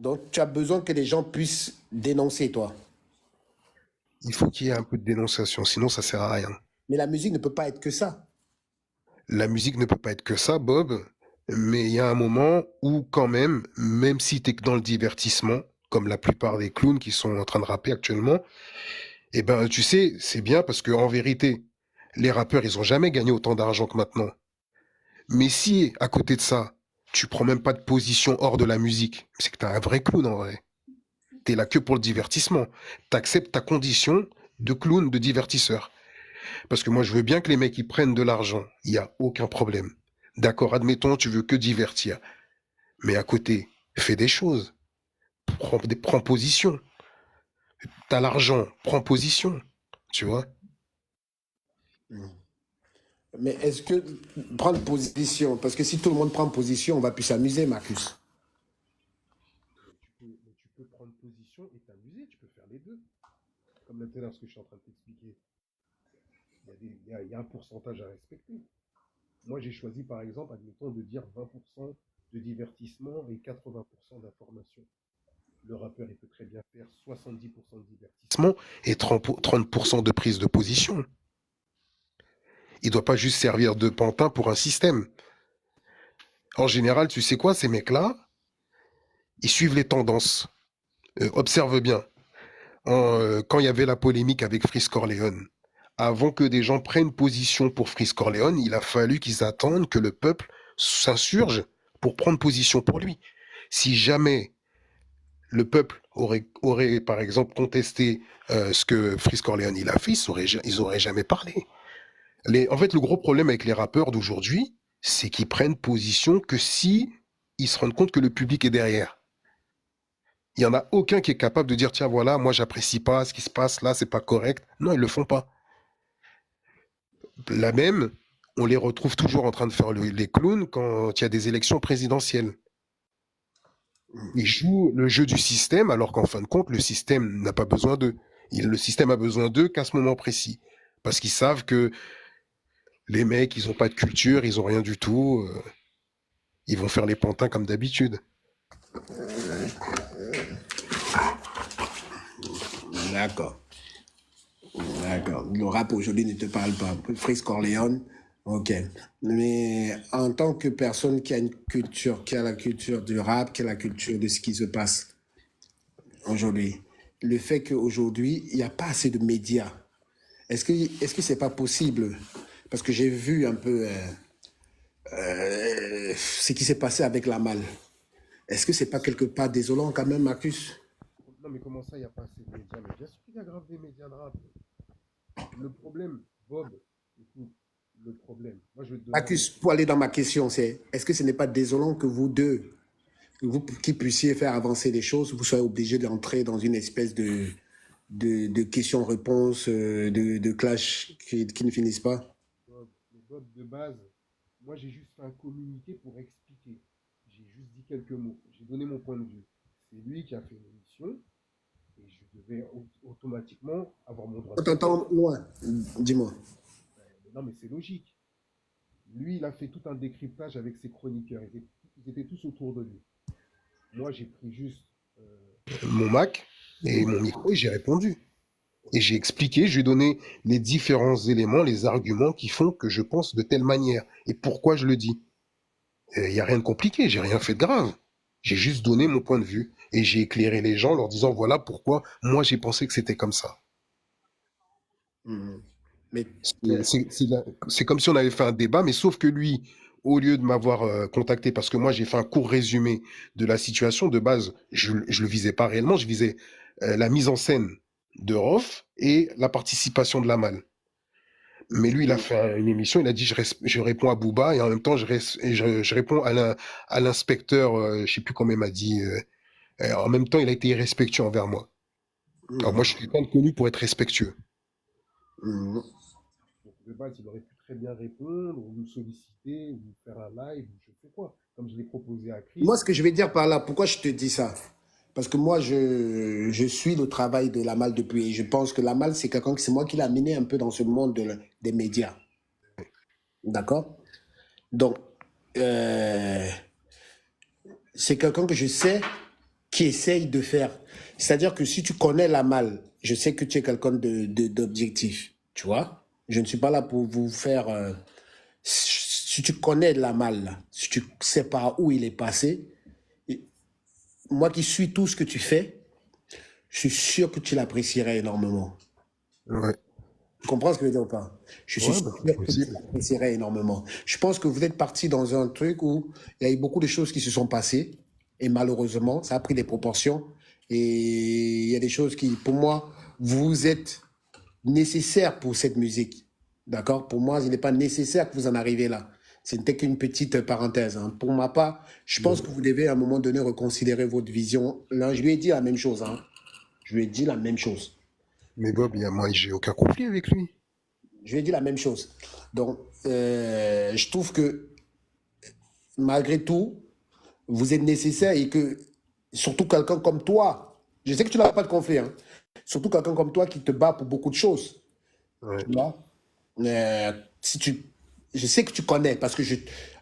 Donc, tu as besoin que les gens puissent dénoncer, toi. Il faut qu'il y ait un peu de dénonciation, sinon ça sert à rien. Mais la musique ne peut pas être que ça. La musique ne peut pas être que ça, Bob, mais il y a un moment où quand même, même si t'es que dans le divertissement, comme la plupart des clowns qui sont en train de rapper actuellement, eh ben tu sais, c'est bien parce que en vérité, les rappeurs, ils ont jamais gagné autant d'argent que maintenant. Mais si, à côté de ça, tu prends même pas de position hors de la musique, c'est que t'es un vrai clown en vrai. T'es là que pour le divertissement. T'acceptes ta condition de clown, de divertisseur. Parce que moi, je veux bien que les mecs, ils prennent de l'argent. Il n'y a aucun problème. D'accord, admettons, tu veux que divertir. Mais à côté, fais des choses. Prends position. T'as l'argent, prends position. Tu vois? Mais est-ce que prendre position, parce que si tout le monde prend position, on va plus s'amuser, Marcus. Mais tu peux prendre position et t'amuser, tu peux faire les deux. Comme là tout à l'heure, ce que je suis en train de t'expliquer. Il y a un pourcentage à respecter. Moi, j'ai choisi, par exemple, admettons, de dire 20% de divertissement et 80% d'information. Le rappeur, il peut très bien faire 70% de divertissement et 30% de prise de position. Il ne doit pas juste servir de pantin pour un système. En général, tu sais quoi, ces mecs-là, ils suivent les tendances. Observe bien. Quand il y avait la polémique avec Freeze Corleone, avant que des gens prennent position pour Freeze Corleone, il a fallu qu'ils attendent que le peuple s'insurge pour prendre position pour lui. Si jamais le peuple aurait par exemple, contesté ce que Freeze Corleone il a fait, ils auraient jamais parlé. En fait, le gros problème avec les rappeurs d'aujourd'hui, c'est qu'ils prennent position que si ils se rendent compte que le public est derrière. Il y en a aucun qui est capable de dire tiens voilà, moi j'apprécie pas ce qui se passe là, c'est pas correct. Non, ils le font pas. La même, on les retrouve toujours en train de faire les clowns quand il y a des élections présidentielles. Ils jouent le jeu du système alors qu'en fin de compte, le système n'a pas besoin d'eux. Le système a besoin d'eux qu'à ce moment précis. Parce qu'ils savent que les mecs, ils ont pas de culture, ils ont rien du tout. Ils vont faire les pantins comme d'habitude. D'accord. D'accord. Le rap aujourd'hui ne te parle pas. Freeze Corleone, ok. Mais en tant que personne qui a une culture, qui a la culture du rap, qui a la culture de ce qui se passe aujourd'hui, le fait qu'aujourd'hui, il n'y a pas assez de médias, est-ce que c'est pas possible? Parce que j'ai vu un peu ce qui s'est passé avec la malle. Est-ce que c'est pas quelque part désolant quand même, Marcus? Non mais comment ça, il n'y a pas assez de médias? Mais bien sûr qu'il y a grave des médias de rap. Le problème, Bob, écoute, le problème. Moi, je vais te donner un Marcus, exemple. pour aller dans ma question, c'est est-ce que ce n'est pas désolant que vous deux, que vous qui puissiez faire avancer les choses, vous soyez obligé d'entrer dans une espèce de questions-réponses, de clash qui ne finissent pas? Bob, mais Bob, de base, moi, j'ai juste fait un communiqué pour expliquer. J'ai juste dit quelques mots. J'ai donné mon point de vue. C'est lui qui a fait l'émission et je devais automatiquement avoir mon droit On de réponse. t'entend loin, dis-moi. Non, mais c'est logique. Lui, il a fait tout un décryptage avec ses chroniqueurs. Ils étaient tous autour de lui. Moi, j'ai pris juste mon Mac et mon micro et j'ai répondu. Et j'ai expliqué, je lui ai donné les différents éléments, les arguments qui font que je pense de telle manière et pourquoi je le dis. Il n'y a rien de compliqué, j'ai rien fait de grave. J'ai juste donné mon point de vue et j'ai éclairé les gens en leur disant voilà pourquoi moi j'ai pensé que c'était comme ça. Mhm. Mais C'est comme si on avait fait un débat, mais sauf que lui, au lieu de m'avoir contacté, parce que moi j'ai fait un court résumé de la situation, de base, je le visais pas réellement, je visais la mise en scène de Rof et la participation de la malle. Mais lui, il a fait une émission, il a dit je réponds à Booba et en même temps je réponds à l'inspecteur, je sais plus comment il m'a dit, en même temps il a été irrespectueux envers moi. Alors moi je suis quelqu'un de connu pour être respectueux. mhm. Donc, de base, il aurait pu très bien répondre, ou nous solliciter, ou faire un live, ou je sais quoi. Comme je l'ai proposé à Chris. Moi, ce que je vais dire par là, pourquoi je te dis ça? Parce que moi, je suis le travail de Lamal depuis. Et je pense que Lamal, c'est quelqu'un c'est moi qui l'ai amené un peu dans ce monde des médias. D'accord? Donc, euh, c'est quelqu'un que je sais. qui essaye de faire. C'est-à-dire que si tu connais la malle, je sais que tu es quelqu'un d'objectif, tu vois. Je ne suis pas là pour vous faire. Si tu connais la malle, là, si tu sais par où il est passé, et moi qui suis tout ce que tu fais, je suis sûr que tu l'apprécierais énormément. Ouais, Tu comprends ce que je veux dire ou pas? Je suis ouais, sûr bah, c'est que tu possible. l'apprécierais énormément. Je pense que vous êtes parti dans un truc où il y a eu beaucoup de choses qui se sont passées et malheureusement, ça a pris des proportions et il y a des choses qui, pour moi, vous êtes nécessaire pour cette musique. D'accord? Pour moi, il n'est pas nécessaire que vous en arriviez là. Ce n'était qu'une petite parenthèse, hein. Pour ma part, je pense que Ouais. vous devez à un moment donné reconsidérer votre vision. Là, je lui ai dit la même chose, hein. Je lui ai dit la même chose. Mais Bob, moi, j'ai aucun conflit avec lui. Je lui ai dit la même chose. Donc, je trouve que malgré tout, vous êtes nécessaire et que surtout quelqu'un comme toi, je sais que tu n'as pas de conflit, hein, surtout quelqu'un comme toi qui te bat pour beaucoup de choses. Ouais, Tu vois? Si tu, je sais que tu connais parce que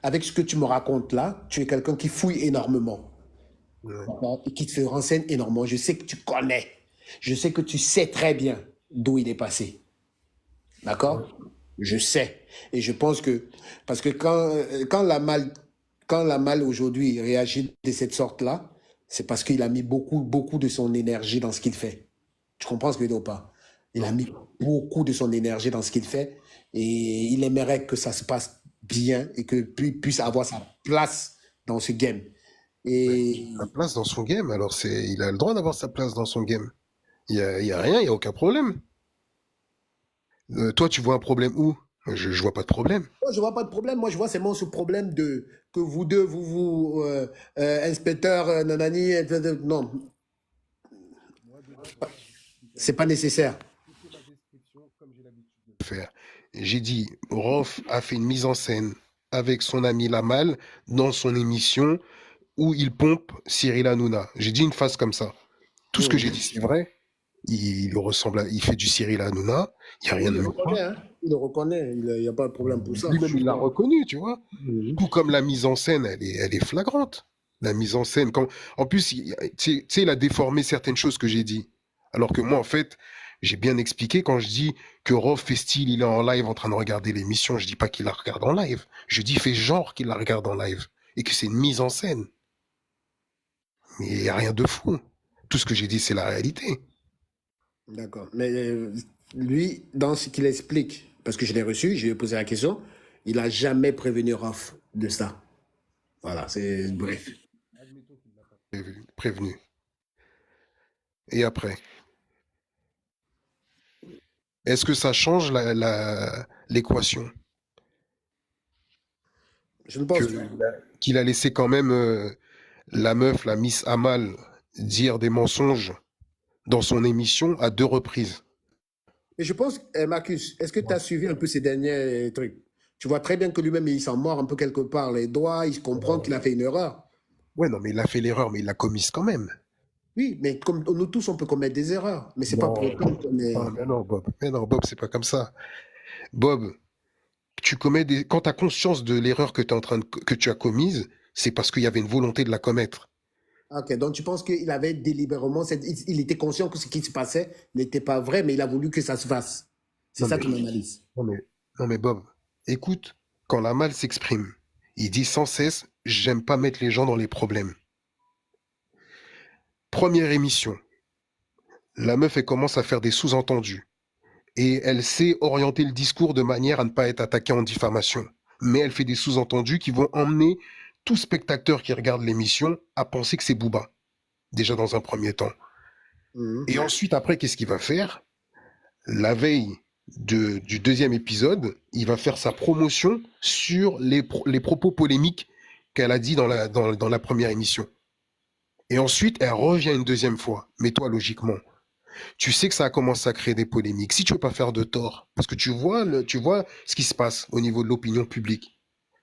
avec ce que tu me racontes là, tu es quelqu'un qui fouille énormément, ouais, d'accord, et qui te renseigne énormément. Je sais que tu connais. Je sais que tu sais très bien d'où il est passé. ouais. D'accord? Je sais. Et je pense que, parce que quand la malle aujourd'hui réagit de cette sorte-là, c'est parce qu'il a mis beaucoup, beaucoup de son énergie dans ce qu'il fait. Tu comprends ce que je veux dire ou pas? Il a Ouais. mis beaucoup de son énergie dans ce qu'il fait et il aimerait que ça se passe bien et que puisse avoir sa place dans ce game. Ouais. Et Sa place dans son game, alors il a le droit d'avoir sa place dans son game. Il y a rien, il y a aucun problème. Toi, tu vois un problème où? Je vois pas de problème. moi, je vois pas de problème. Moi, je vois seulement ce problème de que vous deux, inspecteur, nanani, non, Moi, déjà, voilà, je vais t'expliquer un c'est pas truc. nécessaire. Je fais ma description comme j'ai l'habitude de le faire. J'ai dit, Rof a fait une mise en scène avec son ami Lamal dans son émission où il pompe Cyril Hanouna. J'ai dit une phrase comme ça. Tout ce que j'ai Mhm. dit, c'est vrai. Il fait du Cyril Hanouna. Il n'y a Oui, rien il de le méchant. reconnaît, hein. Il le reconnaît. Il n'y a pas de problème pour ça. Lui-même, il l'a reconnu, tu vois. Mhm. Tout comme la mise en scène, elle est flagrante. La mise en scène, en plus, tu sais, il a déformé certaines choses que j'ai dit. Alors que moi, en fait, j'ai bien expliqué quand je dis que Rof fait style, il est en live en train de regarder l'émission. Je dis pas qu'il la regarde en live. Je dis, il fait genre qu'il la regarde en live. Et que c'est une mise en scène. Mais il n'y a rien de fou. Tout ce que j'ai dit, c'est la réalité. D'accord. Mais lui, dans ce qu'il explique, parce que je l'ai reçu, je lui ai posé la question, il n'a jamais prévenu Raph de ça. Voilà, c'est bref. Admettons qu'il l'a pas prévenu. Et après, est-ce que ça change l'équation? Je ne Que, pense pas. qu'il a laissé quand même la meuf, la Miss Amal, dire des mensonges dans son émission à 2 reprises. Mais je pense, Marcus, est-ce que tu as suivi un peu ces derniers trucs? Tu vois très bien que lui-même, il s'en mord un peu quelque part les doigts, il comprend qu'il a fait une erreur. Ouais, non, mais il a fait l'erreur, mais il l'a commise quand même. Oui, mais comme nous tous, on peut commettre des erreurs. Mais c'est pas pour Non, autant qu'on ah, est. mais non, Bob. Mais non, Bob, c'est pas comme ça. Bob, quand tu as conscience de l'erreur que tu as commise, c'est parce qu'il y avait une volonté de la commettre. Ok, donc tu penses qu'il avait délibérément, il était conscient que ce qui se passait n'était pas vrai, mais il a voulu que ça se fasse. C'est Non, ça mais, ton analyse. non, mais, non, mais Bob, écoute, quand la malle s'exprime, il dit sans cesse, j'aime pas mettre les gens dans les problèmes. Première émission, la meuf, elle commence à faire des sous-entendus. Et elle sait orienter le discours de manière à ne pas être attaquée en diffamation. Mais elle fait des sous-entendus qui vont emmener tout spectateur qui regarde l'émission à penser que c'est Booba, déjà dans un premier temps. Mhm. Et ensuite, après, qu'est-ce qu'il va faire? La veille du deuxième épisode, il va faire sa promotion sur les propos polémiques qu'elle a dit dans la première émission. Et ensuite, elle revient une deuxième fois. Mais toi, logiquement, tu sais que ça a commencé à créer des polémiques. Si tu veux pas faire de tort, parce que tu vois ce qui se passe au niveau de l'opinion publique.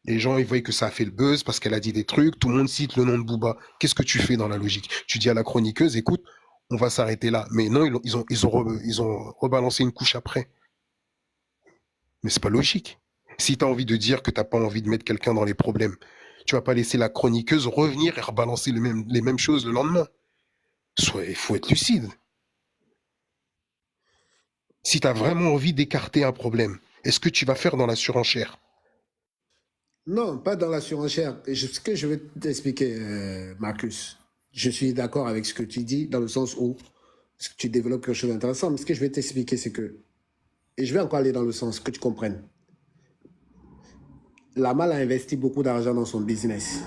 Les gens, ils voient que ça a fait le buzz parce qu'elle a dit des trucs. Tout le monde cite le nom de Booba. Qu'est-ce que tu fais dans la logique? Tu dis à la chroniqueuse, écoute, on va s'arrêter là. Mais non, ils ont rebalancé une couche après. Mais c'est pas logique. Si tu as envie de dire que t'as pas envie de mettre quelqu'un dans les problèmes, tu vas pas laisser la chroniqueuse revenir et rebalancer les mêmes choses le lendemain. Il faut être lucide. Si tu as vraiment envie d'écarter un problème, est-ce que tu vas faire dans la surenchère? Non, pas dans la surenchère. Ce que je vais t'expliquer, Marcus, je suis d'accord avec ce que tu dis, dans le sens où tu développes quelque chose d'intéressant. Mais ce que je vais t'expliquer, c'est que, et je vais encore aller dans le sens que tu comprennes. Lamal a investi beaucoup d'argent dans son business.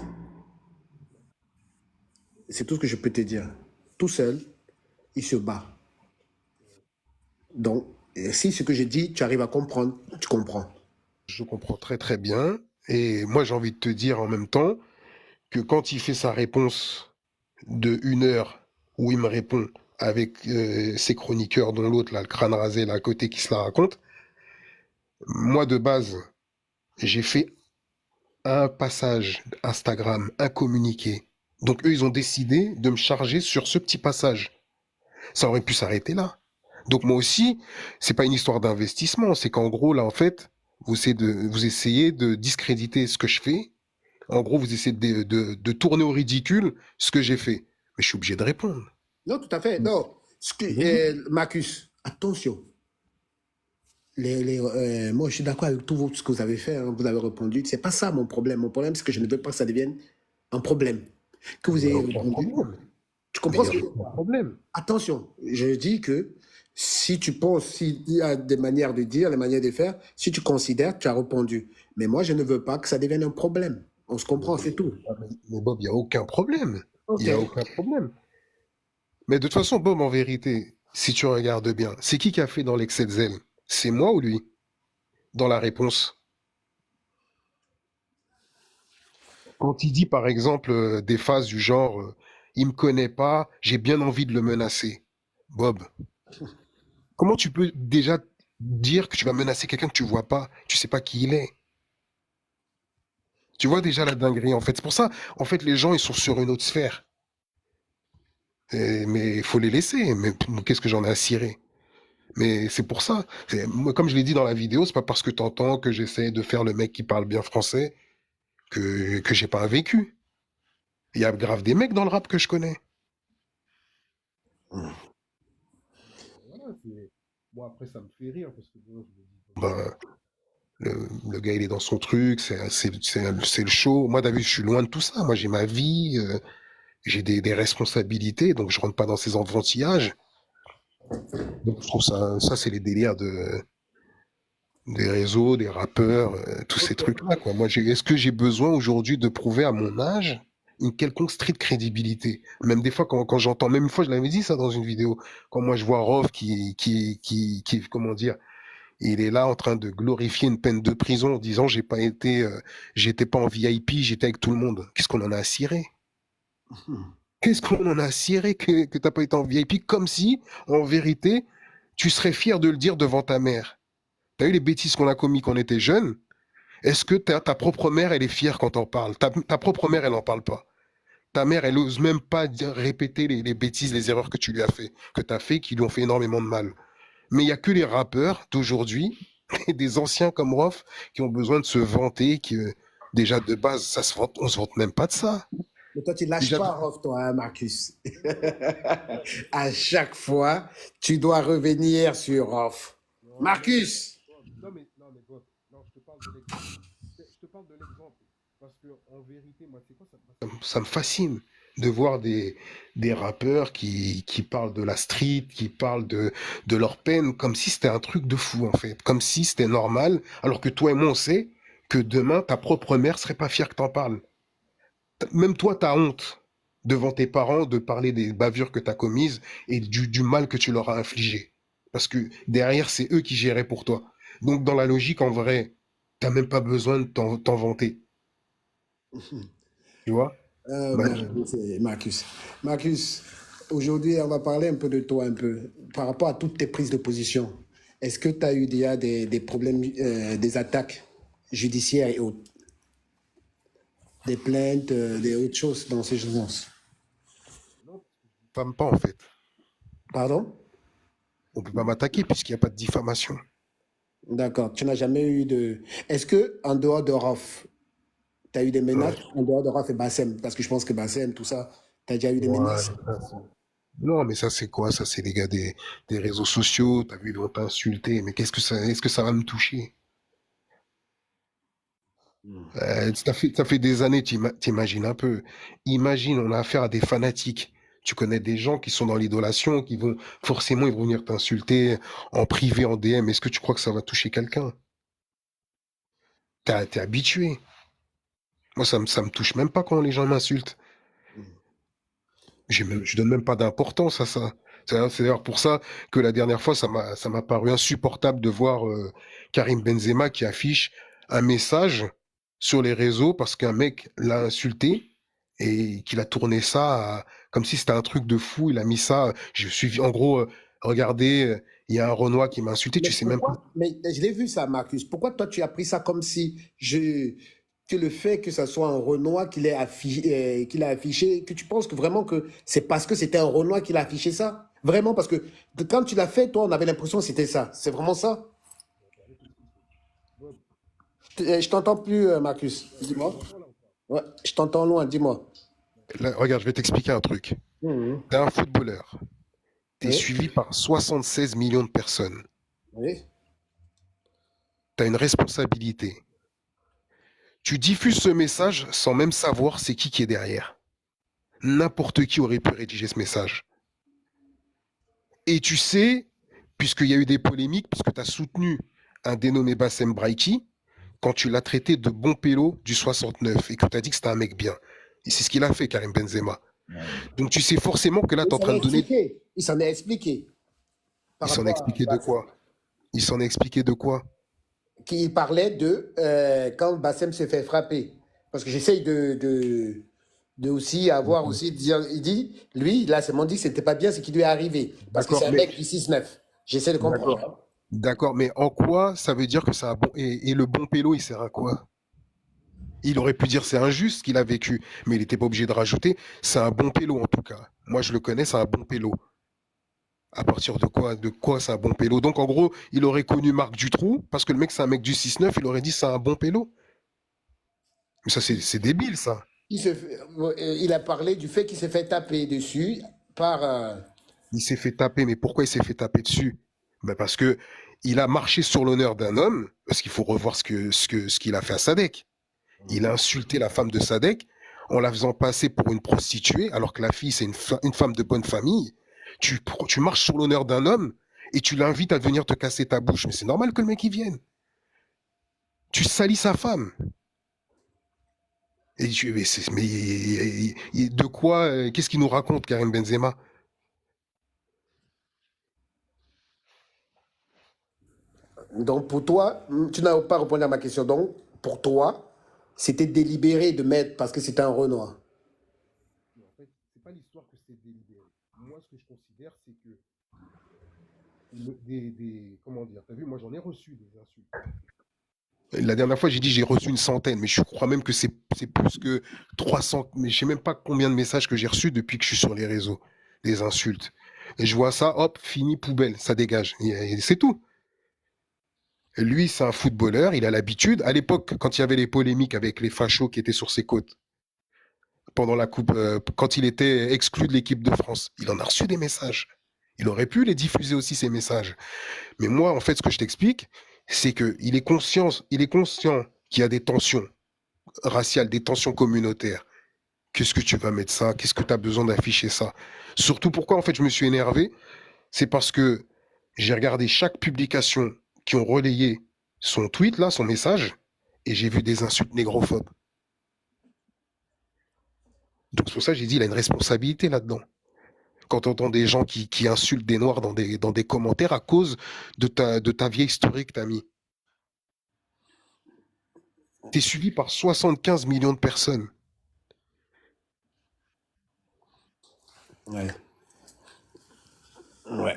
C'est tout ce que je peux te dire. Tout seul, il se bat. Donc, si ce que je dis, tu arrives à comprendre, tu comprends. Je comprends très très bien. Et moi, j'ai envie de te dire en même temps que quand il fait sa réponse de 1 heure, où il me répond avec ses chroniqueurs, dont l'autre, là, le crâne rasé, là, à côté, qui se la raconte, moi, de base, j'ai fait un passage Instagram, un communiqué. Donc, eux, ils ont décidé de me charger sur ce petit passage. Ça aurait pu s'arrêter là. Donc moi aussi, c'est pas une histoire d'investissement, c'est qu'en gros là en fait, vous essayez de discréditer ce que je fais. En gros, vous essayez de tourner au ridicule ce que j'ai fait. Mais je suis obligé de répondre. Non, tout à fait. Non. Marcus, attention. Moi, je suis d'accord avec tout ce que vous avez fait. Hein, vous avez répondu. C'est pas ça mon problème. Mon problème, c'est que je ne veux pas que ça devienne un problème. Que Il vous n'y a ayez aucun répondu. problème. Tu Mais comprends il n'y ce a que... aucun problème. Attention, je dis que si tu penses, s'il y a des manières de dire, des manières de faire, si tu considères, tu as répondu. Mais moi, je ne veux pas que ça devienne un problème. On se comprend, c'est tout. Mais Bob, il n'y a aucun problème. Il Ok. n'y a aucun problème. Mais de toute façon, Bob, en vérité, si tu regardes bien, c'est qui a fait dans l'excès de zèle? C'est moi ou lui? Dans la réponse. Quand il dit par exemple des phrases du genre il me connaît pas, j'ai bien envie de le menacer. Bob, comment tu peux déjà dire que tu vas menacer quelqu'un que tu vois pas, tu sais pas qui il est? Tu vois déjà la dinguerie en fait. C'est pour ça, en fait, les gens ils sont sur une autre sphère. Mais il faut les laisser. Mais qu'est-ce que j'en ai à cirer? Mais c'est pour ça. Moi, comme je l'ai dit dans la vidéo, c'est pas parce que t'entends que j'essaie de faire le mec qui parle bien français que j'ai pas un vécu. Il y a grave des mecs dans le rap que je connais. Voilà, moi, après, ça me fait rire parce que bon, je me dis, Bon. voilà, le gars, il est dans son truc, c'est le show. Moi, David, je suis loin de tout ça. Moi, j'ai ma vie, j'ai des responsabilités, donc je rentre pas dans ces enfantillages. Donc, je trouve ça, c'est les délires des réseaux, des rappeurs, tous ces Ok. trucs-là, quoi. Moi, est-ce que j'ai besoin aujourd'hui de prouver à mon âge une quelconque street crédibilité? Même des fois, quand j'entends, même une fois, je l'avais dit ça dans une vidéo, quand moi je vois Rof comment dire, il est là en train de glorifier une peine de prison en disant j'étais pas en VIP, j'étais avec tout le monde. Qu'est-ce qu'on en a à cirer? Qu'est-ce qu'on en a à cirer que t'as pas été en VIP? Comme si, en vérité, tu serais fier de le dire devant ta mère. T'as eu les bêtises qu'on a commis quand on était jeune. Est-ce que ta propre mère, elle est fière quand on parle? Ta propre mère, elle n'en parle pas. Ta mère, elle ose même pas répéter les bêtises, les erreurs que tu lui as fait, que tu as fait, qui lui ont fait énormément de mal. Mais il y a que les rappeurs d'aujourd'hui, des anciens comme Rof, qui ont besoin de se vanter, déjà de base, on se vante même pas de ça. Mais toi, tu lâches Déjà, pas, Rof, toi, hein, Marcus. À chaque fois, tu dois revenir sur Rof. non, Marcus! mais Bob, non, je te parle de l'exemple. Je te parle de l'exemple. Parce que, en vérité, moi, c'est quoi ça? Ça me fascine de voir des rappeurs qui parlent de la street, qui parlent de leur peine, comme si c'était un truc de fou, en fait. Comme si c'était normal, alors que toi et moi, on sait que demain, ta propre mère serait pas fière que t'en parles. Même toi, t'as honte devant tes parents de parler des bavures que t'as commises et du mal que tu leur as infligé. Parce que derrière, c'est eux qui géraient pour toi. Donc, dans la logique, en vrai, t'as même pas besoin de t'en vanter. Tu vois? Bah, Marcus. Marcus, aujourd'hui, on va parler un peu de toi, un peu, par rapport à toutes tes prises de position. Est-ce que tu as eu déjà des problèmes, des attaques judiciaires et autres, des plaintes, des autres choses dans ces choses? non, diffame pas, en fait. Pardon? On peut pas m'attaquer puisqu'il n'y a pas de diffamation. D'accord. Tu n'as jamais eu de. Est-ce que en dehors de RAF, tu as eu des Ouais. menaces en dehors de RAF et Bassem? Parce que je pense que Bassem, tout ça, tu as déjà eu des Ouais, menaces. Non, mais ça, c'est quoi? Ça, c'est les gars des réseaux sociaux. T'as vu, ils vont t'insulter. Mais est-ce que ça va me toucher? Hmm. Ça fait des années, t'imagines un peu. Imagine, on a affaire à des fanatiques. Tu connais des gens qui sont dans l'idolation, qui vont, forcément, ils vont venir t'insulter en privé, en DM. Est-ce que tu crois que ça va toucher quelqu'un? T'es habitué. Moi, ça me touche même pas quand les gens m'insultent. Hmm. Je donne même pas d'importance à ça. C'est d'ailleurs pour ça que la dernière fois, ça m'a paru insupportable de voir Karim Benzema qui affiche un message sur les réseaux parce qu'un mec l'a insulté et qu'il a tourné ça comme si c'était un truc de fou. Il a mis ça. Je suis en gros, regardez, il y a un Renoir qui m'a insulté. Mais Tu sais même pas. pourquoi? Mais je l'ai vu ça, Marcus. Pourquoi toi tu as pris ça comme si que le fait que ça soit un Renoir qu'il a affiché, que tu penses que vraiment que c'est parce que c'était un Renoir qu'il a affiché ça? Vraiment, parce que quand tu l'as fait, toi, on avait l'impression que c'était ça. C'est vraiment ça? Bob, Je t'entends plus, Marcus. tu Dis-moi. m'entends là ou pas? Ouais, je t'entends loin, dis-moi. Là, regarde, je vais t'expliquer un truc. Mhm. T'es un footballeur. T'es Oui, suivi par 76 millions de personnes. oui. T'as une responsabilité. Tu diffuses ce message sans même savoir c'est qui est derrière. N'importe qui aurait pu rédiger ce message. Et tu sais, puisqu'il y a eu des polémiques, puisque tu as soutenu un dénommé Bassem Braiki, quand tu l'as traité de bon pélo du 69 et que tu as dit que c'était un mec bien. Et c'est ce qu'il a fait, Karim Benzema. Donc tu sais forcément que là, tu Il es en s'en train est de donner. expliqué. Il s'en est expliqué Il par s'en a rapport à expliqué de Bassem. quoi? Il s'en a expliqué de quoi? Qui parlait de quand Bassem se fait frapper. Parce que j'essaye de aussi avoir aussi, il dit, lui, là, c'est mon dit que c'était pas bien ce qui lui est arrivé. Parce que c'est D'accord, un mais mec du 6-9. J'essaie de d'accord. comprendre. D'accord, mais en quoi ça veut dire que ça a bon et le bon pélo, il sert à quoi? Il aurait pu dire c'est injuste ce qu'il a vécu, mais il n'était pas obligé de rajouter c'est un bon pélo en tout cas. Moi je le connais, c'est un bon pélo. À partir de quoi c'est un bon pélo? Donc en gros, il aurait connu Marc Dutroux, parce que le mec c'est un mec du 6-9, il aurait dit c'est un bon pélo. Mais ça c'est débile ça. Il a parlé du fait qu'il s'est fait taper dessus par. Il s'est fait taper, mais pourquoi il s'est fait taper dessus? Ben parce que il a marché sur l'honneur d'un homme, parce qu'il faut revoir ce qu'il a fait à Sadek. Il a insulté la femme de Sadek en la faisant passer pour une prostituée, alors que la fille, c'est une femme de bonne famille. Tu marches sur l'honneur d'un homme et tu l'invites à venir te casser ta bouche. Mais c'est normal que le mec y vienne. Tu salis sa femme. Mais de quoi, qu'est-ce qu'il nous raconte, Karim Benzema? Donc pour toi, tu n'as pas répondu à ma question. Donc pour toi, c'était délibéré de mettre parce que c'était un Renoir. Mais en fait, c'est pas l'histoire que c'est délibéré. Moi, ce que je considère, c'est que comment dire, t'as vu, moi j'en ai reçu des insultes. La dernière fois, j'ai dit j'ai reçu une centaine, mais je crois même que c'est plus que 300. Mais je sais même pas combien de messages que j'ai reçus depuis que je suis sur les réseaux, des insultes. Et je vois ça, hop, fini poubelle, ça dégage. Et c'est tout. Et lui, c'est un footballeur, il a l'habitude. À l'époque, quand il y avait les polémiques avec les fachos qui étaient sur ses côtes, pendant la coupe, quand il était exclu de l'équipe de France, il en a reçu des messages. Il aurait pu les diffuser aussi, ces messages. Mais moi, en fait, ce que je t'explique, c'est il est conscient qu'il y a des tensions raciales, des tensions communautaires. Qu'est-ce que tu vas mettre ça? Qu'est-ce que tu as besoin d'afficher ça? Surtout pourquoi, en fait, je me suis énervé, c'est parce que j'ai regardé chaque publication qui ont relayé son tweet, là, son message, et j'ai vu des insultes négrophobes. Donc c'est pour ça que j'ai dit, il a une responsabilité là-dedans. Quand on entend des gens qui insultent des noirs dans des commentaires à cause de ta vieille story que tu as mis. Tu es suivi par 75 millions de personnes. Ouais. Ouais.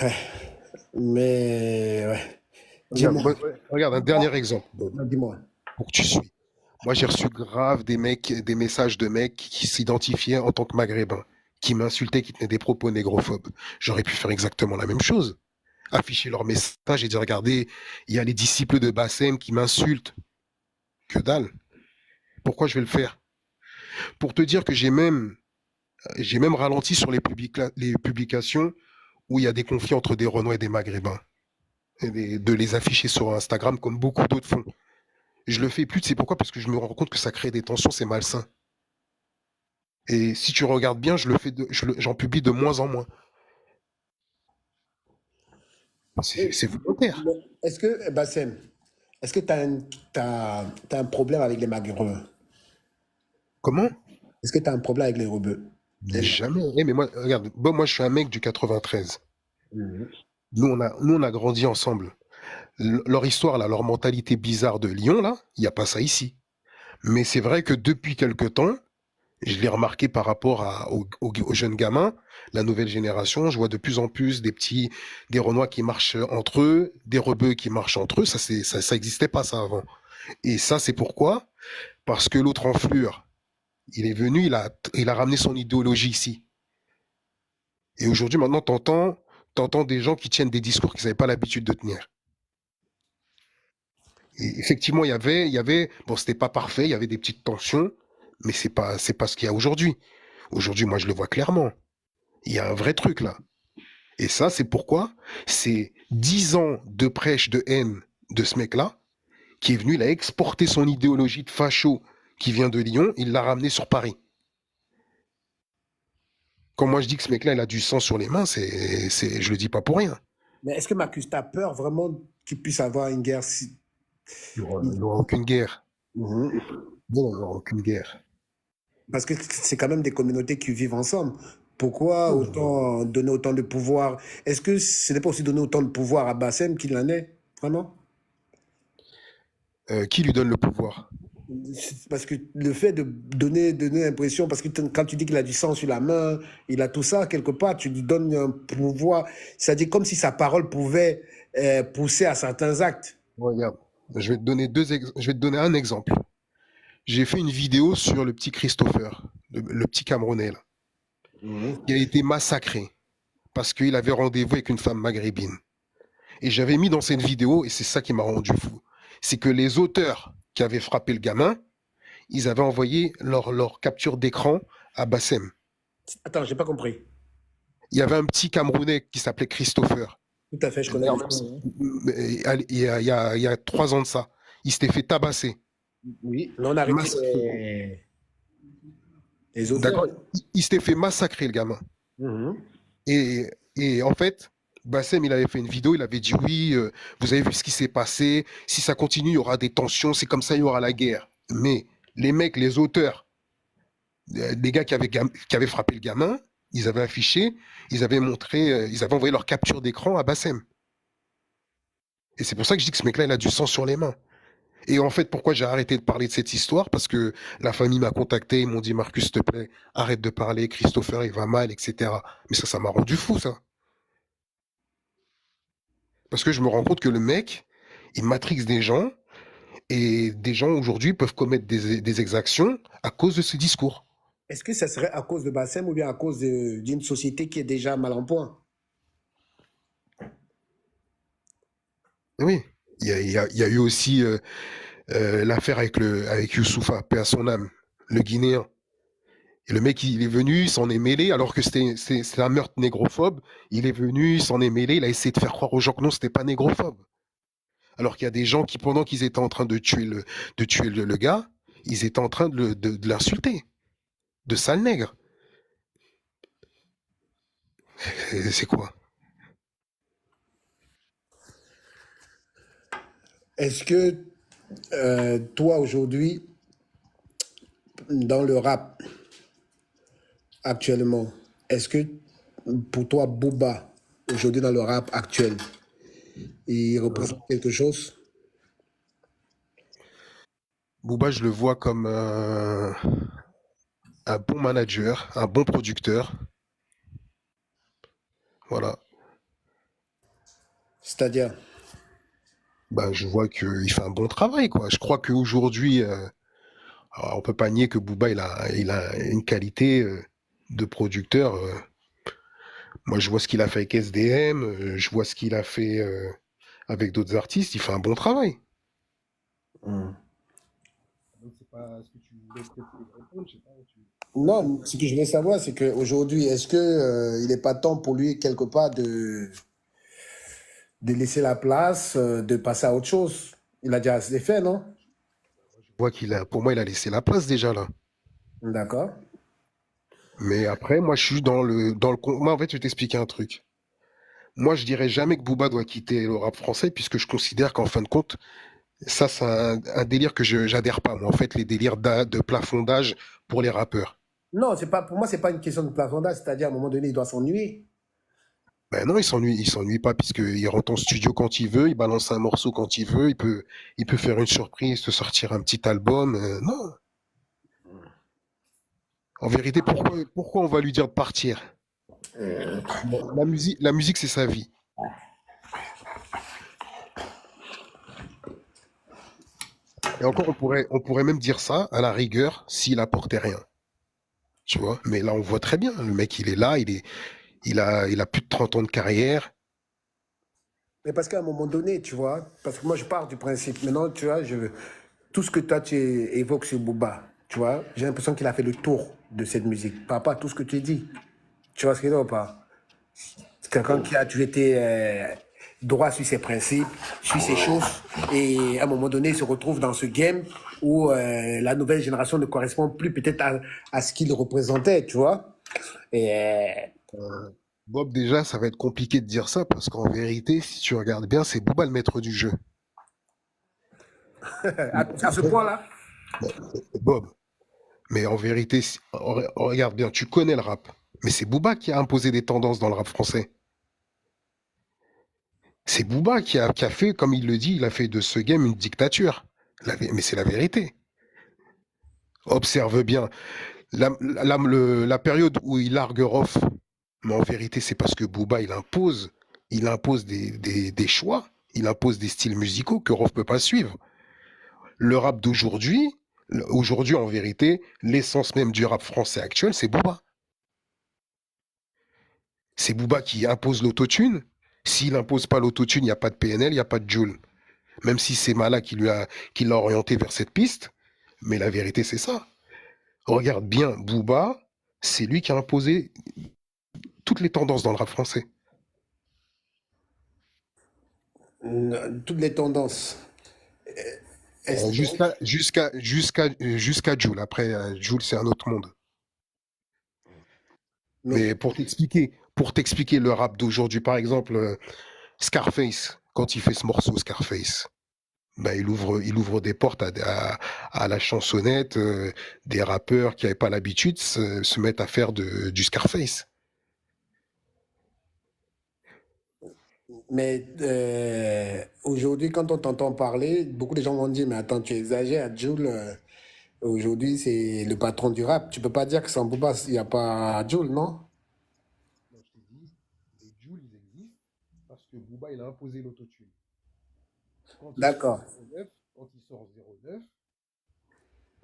Ouais. Mais ouais. Dis-moi. Regarde, un dernier exemple, Bob, Non, dis-moi. pour que tu suis. Moi, j'ai reçu grave des messages de mecs qui s'identifiaient en tant que maghrébins, qui m'insultaient, qui tenaient des propos négrophobes. J'aurais pu faire exactement la même chose. Afficher leur message et dire, regardez, il y a les disciples de Bassem qui m'insultent. Que dalle. Pourquoi je vais le faire? Pour te dire que j'ai même J'ai même ralenti sur les publications où il y a des conflits entre des Renois et des Maghrébins. De les afficher sur Instagram comme beaucoup d'autres font. Je le fais plus, tu sais pourquoi? Parce que je me rends compte que ça crée des tensions, c'est malsain. Et si tu regardes bien, j'en publie de moins en moins. C'est volontaire. Est-ce que, Bassem, est-ce que t'as un problème avec les Maghrébins? Comment? Est-ce que tu as un problème avec les rebeux? Mais jamais. Mais moi, regarde, bon, moi je suis un mec du 93. Mhm. Nous, on a grandi ensemble. Leur histoire, là, leur mentalité bizarre de Lyon, là, il n'y a pas ça ici. Mais c'est vrai que depuis quelque temps, je l'ai remarqué par rapport aux jeunes gamins, la nouvelle génération, je vois de plus en plus des Renois qui marchent entre eux, des rebeux qui marchent entre eux. Ça existait pas ça avant. Et ça, c'est pourquoi? Parce que l'autre enflure, il est venu, il a ramené son idéologie ici. Et aujourd'hui, maintenant, t'entends des gens qui tiennent des discours qu'ils n'avaient pas l'habitude de tenir. Et effectivement, bon, c'était pas parfait, il y avait des petites tensions, mais c'est pas ce qu'il y a aujourd'hui. Aujourd'hui, moi, je le vois clairement. Il y a un vrai truc là. Et ça, c'est pourquoi c'est 10 ans de prêche de haine de ce mec-là, qui est venu, il a exporté son idéologie de facho qui vient de Lyon, il l'a ramené sur Paris. Quand moi je dis que ce mec-là, il a du sang sur les mains, je le dis pas pour rien. Mais est-ce que Marcus, tu as peur vraiment qu'il puisse avoir une guerre Il n'y aura aucune guerre. Mhm. Non, il n'y aura aucune guerre. Parce que c'est quand même des communautés qui vivent ensemble. Pourquoi autant donner autant de pouvoir? Est-ce que ce n'est pas aussi donner autant de pouvoir à Bassem qu'il en est? Vraiment? Qui lui donne le pouvoir? Parce que le fait de donner l'impression, parce que quand tu dis qu'il a du sang sur la main, il a tout ça, quelque part, tu lui donnes un pouvoir. C'est-à-dire comme si sa parole pouvait pousser à certains actes. Regarde, je vais te donner un exemple. J'ai fait une vidéo sur le petit Christopher, le petit Camerounais, là, Mhm. qui a été massacré parce qu'il avait rendez-vous avec une femme maghrébine. Et j'avais mis dans cette vidéo, et c'est ça qui m'a rendu fou, c'est que les auteurs qui avaient frappé le gamin, ils avaient envoyé leur capture d'écran à Bassem. Attends, j'ai pas compris. Il y avait un petit Camerounais qui s'appelait Christopher. Tout à fait, je connais D'ailleurs, l'histoire. il y a 3 ans de ça. Il s'était fait tabasser. Oui, mais on a arrêté Massacré. les auteurs. D'accord? Il s'était fait massacrer, le gamin. Mhm. Et, et en fait, Bassem, il avait fait une vidéo, il avait dit oui, vous avez vu ce qui s'est passé, si ça continue, il y aura des tensions, c'est comme ça, il y aura la guerre. Mais les mecs, les auteurs, les gars qui avaient frappé le gamin, ils avaient affiché, ils avaient montré, ils avaient envoyé leur capture d'écran à Bassem. Et c'est pour ça que je dis que ce mec-là, il a du sang sur les mains. Et en fait, pourquoi j'ai arrêté de parler de cette histoire? Parce que la famille m'a contacté, ils m'ont dit Marcus, s'il te plaît, arrête de parler, Christopher, il va mal, etc. Mais ça m'a rendu fou, ça. Parce que je me rends compte que le mec, il matrix des gens, et des gens aujourd'hui peuvent commettre des exactions à cause de ce discours. Est-ce que ça serait à cause de Bassem ou bien à cause d'une société qui est déjà mal en point? Oui. Il y a eu aussi l'affaire avec Youssoufa, paix à son âme, le Guinéen. Et le mec, il est venu, il s'en est mêlé, alors que c'était un meurtre négrophobe. Il est venu, il s'en est mêlé, il a essayé de faire croire aux gens que non, c'était pas négrophobe. Alors qu'il y a des gens qui, pendant qu'ils étaient en train de tuer le gars, ils étaient en train de l'insulter, de sale nègre. C'est quoi? Est-ce que toi aujourd'hui, dans le rap actuellement, est-ce que pour toi, Booba, aujourd'hui dans le rap actuel, il représente quelque chose? Booba, je le vois comme un bon manager, un bon producteur. Voilà. C'est-à-dire, Bah, je vois qu'il fait un bon travail, quoi. Je crois qu'aujourd'hui, alors, on peut pas nier que Booba, il a une qualité de producteur. Moi, je vois ce qu'il a fait avec SDM, je vois ce qu'il a fait avec d'autres artistes. Il fait un bon travail. hmm, Donc, c'est pas ce que tu voulais peut-être répondre, je sais pas, tu Non, as ce que je veux savoir, c'est qu'aujourd'hui, est-ce que il n'est pas temps pour lui, quelque part, de laisser la place, de passer à autre chose? Il a déjà assez fait, non? Je vois pour moi, il a laissé la place déjà là. D'accord. Mais après, moi, je suis moi, en fait, je vais t'expliquer un truc. Moi, je dirais jamais que Booba doit quitter le rap français, puisque je considère qu'en fin de compte, ça, c'est un délire que j'adhère pas. Moi, en fait, les délires de plafondage pour les rappeurs. Non, c'est pas, pour moi, c'est pas une question de plafondage, c'est-à-dire à un moment donné, il doit s'ennuyer. Ben non, il s'ennuie pas, puisqu'il rentre en studio quand il veut, il balance un morceau quand il peut faire une surprise, te sortir un petit album. Non. En vérité, pourquoi on va lui dire de partir? La musique, c'est sa vie. Et encore, on pourrait même dire ça, à la rigueur, s'il apportait rien. Tu vois? Mais là, on voit très bien, le mec, il est là, il a plus de 30 ans de carrière. Mais parce qu'à un moment donné, tu vois, parce que moi, je pars du principe, maintenant, tu vois, tout ce que toi, tu évoques sur Booba, tu vois, j'ai l'impression qu'il a fait le tour de cette musique, par rapport à tout ce que tu dis. Tu vois ce qu'il y a ou pas? C'est quelqu'un qui a toujours été droit sur ses principes, sur ses choses, et à un moment donné, il se retrouve dans ce game où la nouvelle génération ne correspond plus peut-être à ce qu'il représentait, tu vois. Et Bob, déjà, ça va être compliqué de dire ça, parce qu'en vérité, si tu regardes bien, c'est Booba le maître du jeu. à ce point-là, Bob. Mais en vérité, regarde bien, tu connais le rap. Mais c'est Booba qui a imposé des tendances dans le rap français. C'est Booba qui a fait, comme il le dit, il a fait de ce game une dictature. Mais c'est la vérité. Observe bien. La période où il largue Rof, mais en vérité, c'est parce que Booba, il impose des choix, il impose des styles musicaux que Rof peut pas suivre. Le rap d'aujourd'hui, aujourd'hui, en vérité, l'essence même du rap français actuel, c'est Booba. C'est Booba qui impose l'autotune. S'il impose pas l'autotune, il n'y a pas de PNL, il n'y a pas de Jul. Même si c'est Mala qui l'a orienté vers cette piste, mais la vérité, c'est ça. Regarde bien, Booba, c'est lui qui a imposé toutes les tendances dans le rap français. toutes les tendances. Est-ce- Jusqu'à Jul. Après, Jul, c'est un autre monde. mais Mais pour t'expliquer le rap d'aujourd'hui, par exemple, Scarface, quand il fait ce morceau Scarface, ben, il ouvre des portes à la chansonnette, des rappeurs qui n'avaient pas l'habitude se mettent à faire du Scarface. Mais aujourd'hui, quand on t'entend parler, beaucoup de gens vont dire, mais attends, tu exagères, Jul, aujourd'hui, c'est le patron du rap. Tu peux pas dire que sans Booba, il n'y a pas Jul, non? non, je t'ai dit, les Jules, ils existent parce que Booba, il a imposé l'autotune. Quand il sort D'accord. 09, quand il sort 09,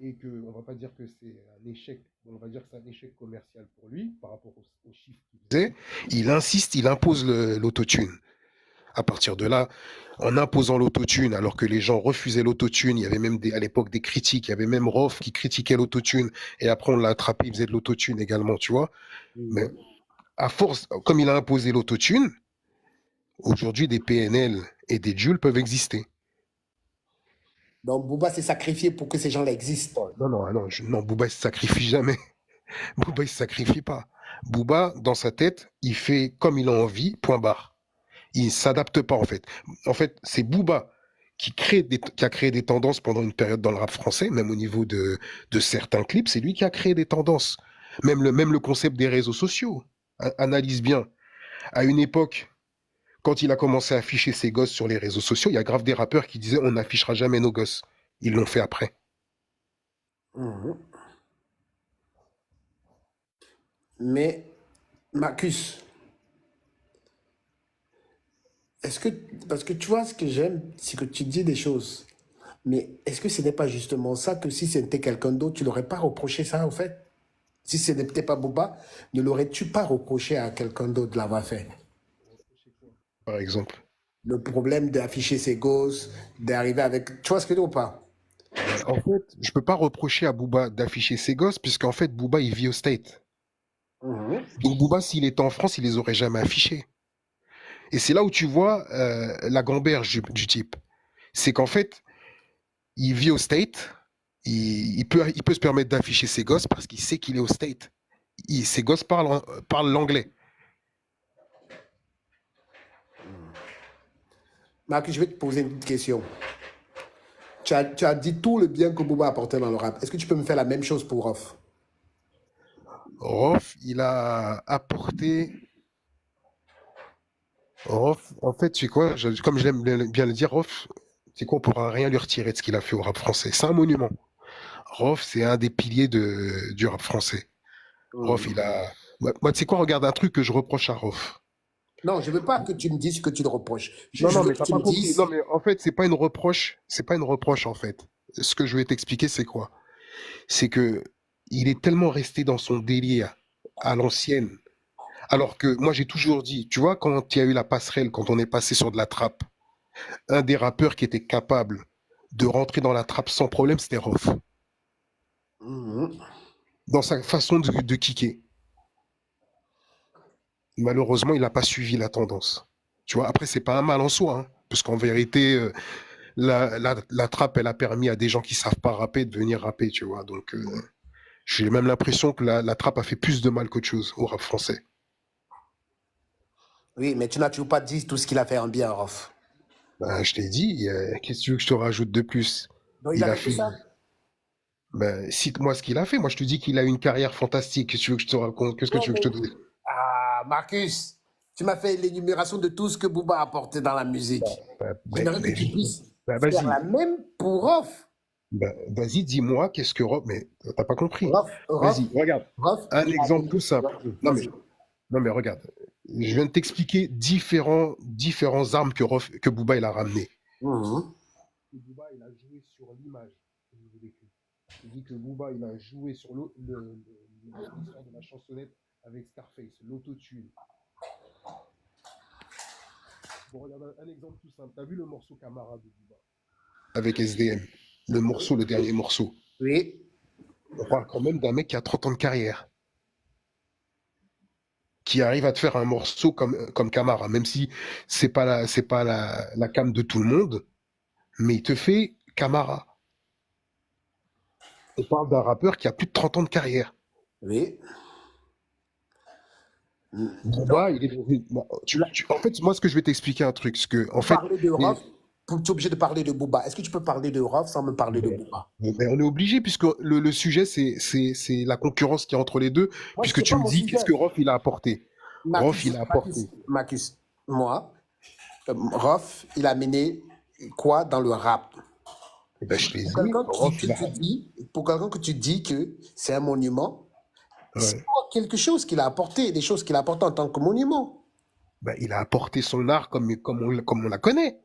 et que on va pas dire que c'est un échec, on va dire que c'est un échec commercial pour lui par rapport aux chiffres qu'il faisait. Il insiste, il impose l'autotune. À partir de là, en imposant l'autotune, alors que les gens refusaient l'autotune, il y avait même à l'époque des critiques, il y avait même Rof qui critiquait l'autotune, et après on l'a attrapé, il faisait de l'autotune également, tu vois. Mais Mhm. à force, comme il a imposé l'autotune, aujourd'hui des PNL et des Jules peuvent exister. Donc Booba s'est sacrifié pour que ces gens-là existent. Oh, non, non, ah non, non, Booba il se sacrifie jamais. Booba il se sacrifie pas. Booba, dans sa tête, il fait comme il a envie, point barre. Il s'adapte pas en fait. En fait, c'est Booba qui a créé des tendances pendant une période dans le rap français, même au niveau de certains clips, c'est lui qui a créé des tendances. Même le concept des réseaux sociaux. Analyse bien. À une époque, quand il a commencé à afficher ses gosses sur les réseaux sociaux, il y a grave des rappeurs qui disaient on n'affichera jamais nos gosses. Ils l'ont fait après. Mhm. Mais Marcus, est-ce que, parce que tu vois, ce que j'aime, c'est que tu dis des choses. Mais est-ce que ce n'est pas justement ça que si c'était quelqu'un d'autre, tu l'aurais pas reproché ça, en fait? Si ce n'était pas Booba, ne l'aurais-tu pas reproché à quelqu'un d'autre de l'avoir fait? Reprocher quoi? Par exemple. Le problème d'afficher ses gosses, d'arriver avec. Tu vois ce que je veux dire ou pas? En fait, je peux pas reprocher à Booba d'afficher ses gosses, puisqu'en fait, Booba, il vit au State. Mhm. Donc Booba, s'il était en France, il les aurait jamais affichés. Et c'est là où tu vois la gamberge du type. C'est qu'en fait, il vit au State, il peut se permettre d'afficher ses gosses parce qu'il sait qu'il est au State. Ses gosses parlent l'anglais. Marc, je vais te poser une petite question. Tu as dit tout le bien que Booba apportait dans le rap. Est-ce que tu peux me faire la même chose pour Rof? Rof, il a apporté. Rof, en fait, tu sais quoi, comme j'aime bien le dire, Rof, c'est quoi, on pourra rien lui retirer de ce qu'il a fait au rap français. C'est un monument. Rof, c'est un des piliers du rap français. Rof, Mhm. il a. Moi, tu sais quoi, regarde un truc que je reproche à Rof. Non, je ne veux pas que tu me dises ce que tu le reproches. Non, Je non, veux mais que t'as tu pas me compris. Non, dises. mais en fait, c'est pas une reproche. C'est pas une reproche, en fait. Ce que je vais t'expliquer, c'est quoi? C'est que il est tellement resté dans son délire à l'ancienne. Alors que moi, j'ai toujours dit, tu vois, quand il y a eu la passerelle, quand on est passé sur de la trappe, un des rappeurs qui était capable de rentrer dans la trappe sans problème, c'était Rof. Mhm. Dans sa façon de kicker. Malheureusement, il n'a pas suivi la tendance. Tu vois, après, c'est pas un mal en soi, hein, parce qu'en vérité, la trappe, elle a permis à des gens qui savent pas rapper de venir rapper, tu vois. Donc, j'ai même l'impression que la trappe a fait plus de mal qu'autre chose au rap français. Oui, mais tu n'as toujours pas dit tout ce qu'il a fait en bien, Rof. Ben, je t'ai dit, qu'est-ce que tu veux que je te rajoute de plus? Donc, il Il a a fait que fait. ça. Ben, cite-moi ce qu'il a fait. Moi, je te dis qu'il a une carrière fantastique. Qu'est-ce que tu veux que je te raconte? Qu'est-ce que Ouais, tu veux que mais... je te dise? Ah, Marcus, tu m'as fait l'énumération de tout ce que Booba a apporté dans la musique. Ben, ben, J'aimerais que ben, tu puisses ben, faire vas-y. la même pour Rof. Ben, vas-y, dis-moi qu'est-ce que Rof. Mais t'as pas compris. Rof, Vas-y, regarde. Rof, Un il a exemple amené. tout simple. Non, mais, Vas-y. non, mais regarde. Je viens de t'expliquer différents armes que Booba il a ramené. Mhm. Booba, il a joué sur l'image au niveau des clips. Il dit que Booba, il a joué sur l'histoire de la chansonnette avec Scarface, l'autotune. Bon, regarde un exemple tout simple. T'as vu le morceau Camarade de Booba? Avec SDM. Le dernier morceau. Oui. On parle quand même d'un mec qui a 30 ans de carrière. Qui arrive à te faire un morceau comme Camara, même si c'est pas la cam de tout le monde, mais il te fait Camara. On parle d'un rappeur qui a plus de 30 ans de carrière. Oui. Donc, Booba, il est dans bon, là, en fait, moi, ce que je vais t'expliquer un truc, c'est que, en pour fait, parler de les- Rof, tu es obligé de parler de Booba. Est-ce que tu peux parler de Rof sans me parler de mais- Booba? mais on est obligé, puisque le sujet, c'est la concurrence qui est entre les deux, Moi, ce puisque n'est tu pas me mon dis sujet. qu'est-ce que Rof, il a apporté. Rof, il a apporté. Marcus, moi, Rof, il a mené quoi dans le rap? Eh ben, je t'ai Pour dit, quelqu'un Rof, il a. pour quelqu'un que tu dis que c'est un monument, c'est Ouais. quelque chose qu'il a apporté, des choses qu'il a apportées en tant que monument. Ben, il a apporté son art comme on la connaît.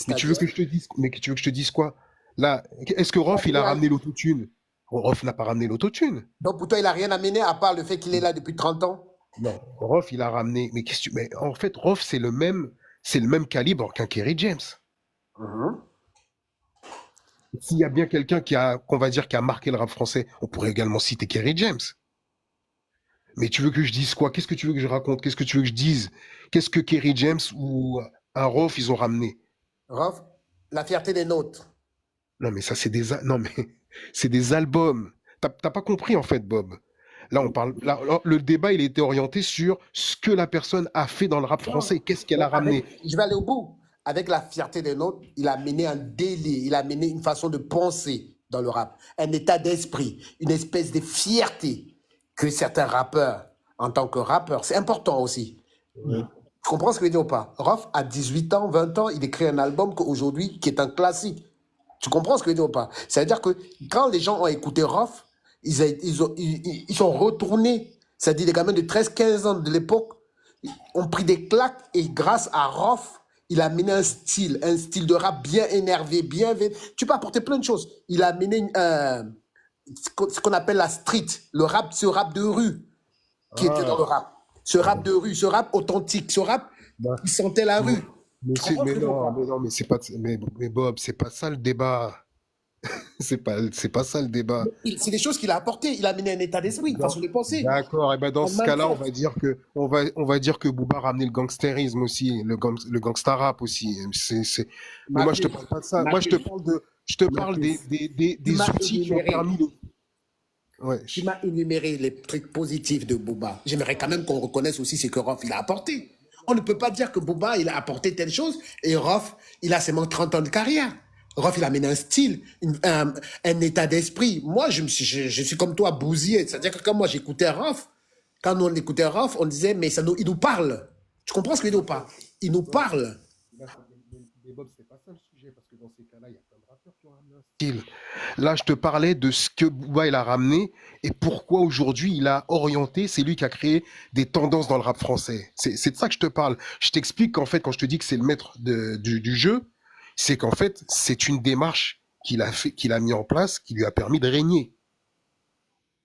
Mais tu veux C'est-à-dire, que je te dise, mais tu veux que je te dise quoi? Là, est-ce que Rof, il a ramené l'autotune? Rof n'a pas ramené l'autotune. donc pour toi, il n'a rien amené à part le fait qu'il est là depuis 30 ans. Non, Rof, il a ramené. Mais en fait, Rof, c'est le même calibre qu'un Kerry James. Mhm. S'il y a bien quelqu'un qu'on va dire, qui a marqué le rap français, on pourrait également citer Kerry James. Mais tu veux que je dise quoi? Qu'est-ce que tu veux que je raconte? Qu'est-ce que tu veux que je dise? Qu'est-ce que Kerry James ou un Rof, ils ont ramené? Rof, la fierté des nôtres. Non, mais ça, non, mais c'est des albums. T'as pas compris, en fait, Bob. Là, là, le débat, il était orienté sur ce que la personne a fait dans le rap Non, français. Qu'est-ce qu'elle mais a ramené? je vais aller au bout. Avec la fierté des nôtres, il a mené un délire, il a mené une façon de penser dans le rap, un état d'esprit, une espèce de fierté que certains rappeurs, en tant que rappeur, c'est important aussi. Ouais. Tu comprends ce que je veux dire ou pas? Rof, à 18 ans, 20 ans, il écrit un album qu'aujourd'hui, qui est un classique. Tu comprends ce que je veux dire ou pas? C'est-à-dire que quand les gens ont écouté Rof, ils sont retournés. C'est-à-dire les gamins de 13-15 ans de l'époque ont pris des claques et grâce à Rof, il a amené un style de rap bien énervé, bien... Tu peux apporter plein de choses. Il a amené ce qu'on appelle la street, ce rap de rue qui était dans le Ah, rap. Ce rap de rue, ce rap authentique, ce rap bah, qui sentait la mais, rue. Tu comprends ce que je veux dire ou pas? mais non, mais c'est pas, mais Bob, c'est pas ça le débat. C'est pas ça le débat. C'est des choses qu'il a apportées. Il a amené un état d'esprit, une façon de penser, D'accord. Et ben dans un ce cas-là, mindset. on va dire que Booba a ramené le gangstérisme aussi, le gangsta rap aussi. Mais moi je te Marcus, parle pas de ça. Moi Marcus, je te parle Marcus, tu des m'as outils qui ont énuméré. permis de. Ouais. Tu m'as énuméré les trucs positifs de Booba. J'aimerais quand même qu'on reconnaisse aussi ce que Rof il a apporté. On ne peut pas dire que Booba il a apporté telle chose et Rof il a seulement 30 ans de carrière. Rof il a amené un style, un état d'esprit. Moi je suis comme toi bousillé. C'est-à-dire que quand moi j'écoutais Rof, quand on écoutait Rof, on disait mais il nous parle. Tu comprends ce que je veux dire ou pas? Il nous Non, parle. mais Bob, c'est pas ça le sujet, parce que dans ces cas-là, il y a plein de rappeurs qui ont ramené un Style. Là, je te parlais de ce que Booba il a ramené et pourquoi aujourd'hui il a orienté, c'est lui qui a créé des tendances dans le rap français. C'est de ça que je te parle. Je t'explique qu'en fait, quand je te dis que c'est le maître du jeu, c'est qu'en fait, c'est une démarche qu'il a mis en place, qui lui a permis de régner.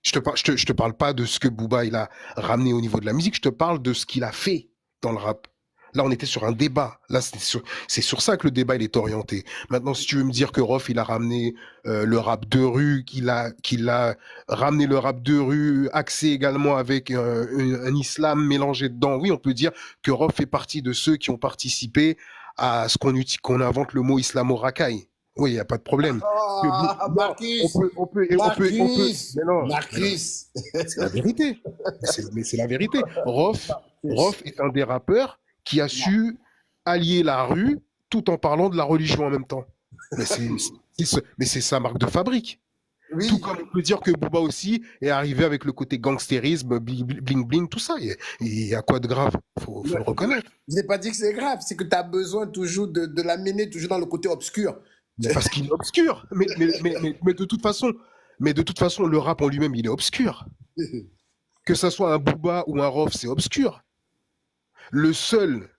Je te parle pas de ce que Booba il a ramené au niveau de la musique, je te parle de ce qu'il a fait dans le rap. Là, on était sur un débat. Là, c'est sur ça que le débat il est orienté. Maintenant, si tu veux me dire que Rof il a ramené le rap de rue, qu'il a ramené le rap de rue axé également avec un islam mélangé dedans, oui, on peut dire que Rof fait partie de ceux qui ont participé à ce qu'on invente le mot islamo-racaille. Oui, il n'y a pas de problème. Oh, Non, Marcus, on peut, Marcus, mais non, Marcus. c'est la vérité. Mais c'est la vérité. Rof est un des rappeurs qui a su allier la rue tout en parlant de la religion en même temps. Mais c'est sa marque de fabrique. Tout Oui, comme on peut dire que Booba aussi est arrivé avec le côté gangstérisme, bling bling, tout ça. Il y a quoi de grave? Faut le reconnaître. je n'ai pas dit que c'est grave, c'est que tu as besoin toujours de l'amener toujours dans le côté obscur. Mais parce qu'il est obscur. Mais de toute façon, le rap en lui-même, il est obscur. Que ça soit un Booba ou un Rof, c'est obscur. Le seul,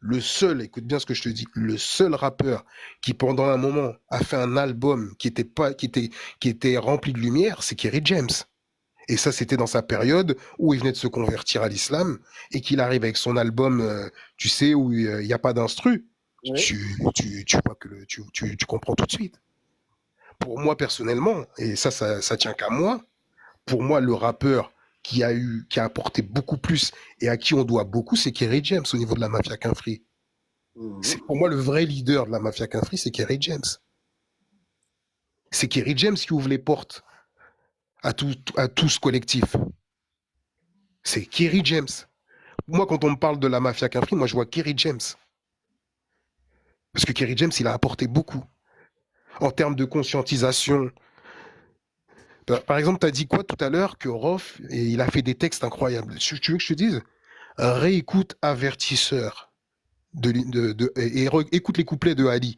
écoute bien ce que je te dis, le seul rappeur qui pendant un moment a fait un album qui était rempli de lumière, c'est Kerry James. Et ça, c'était dans sa période où il venait de se convertir à l'islam et qu'il arrive avec son album, tu sais, où il n'y a pas d'instru. Oui. Tu vois que tu comprends tout de suite. Pour moi, personnellement, et ça tient qu'à moi, pour moi, le rappeur qui a apporté beaucoup plus et à qui on doit beaucoup, c'est Kerry James au niveau de la Mafia Kinfry. C'est Mhm. pour moi le vrai leader de la Mafia Kinfry, c'est Kerry James. C'est Kerry James qui ouvre les portes à tout ce collectif. C'est Kerry James. Moi, quand on me parle de la Mafia Kinfry, moi je vois Kerry James. Parce que Kerry James, il a apporté beaucoup. En termes de conscientisation. Par exemple, tu as dit quoi tout à l'heure? Que Rof, et il a fait des textes incroyables. Tu veux que je te dise? Réécoute Avertisseur. Écoute les couplets de Ali.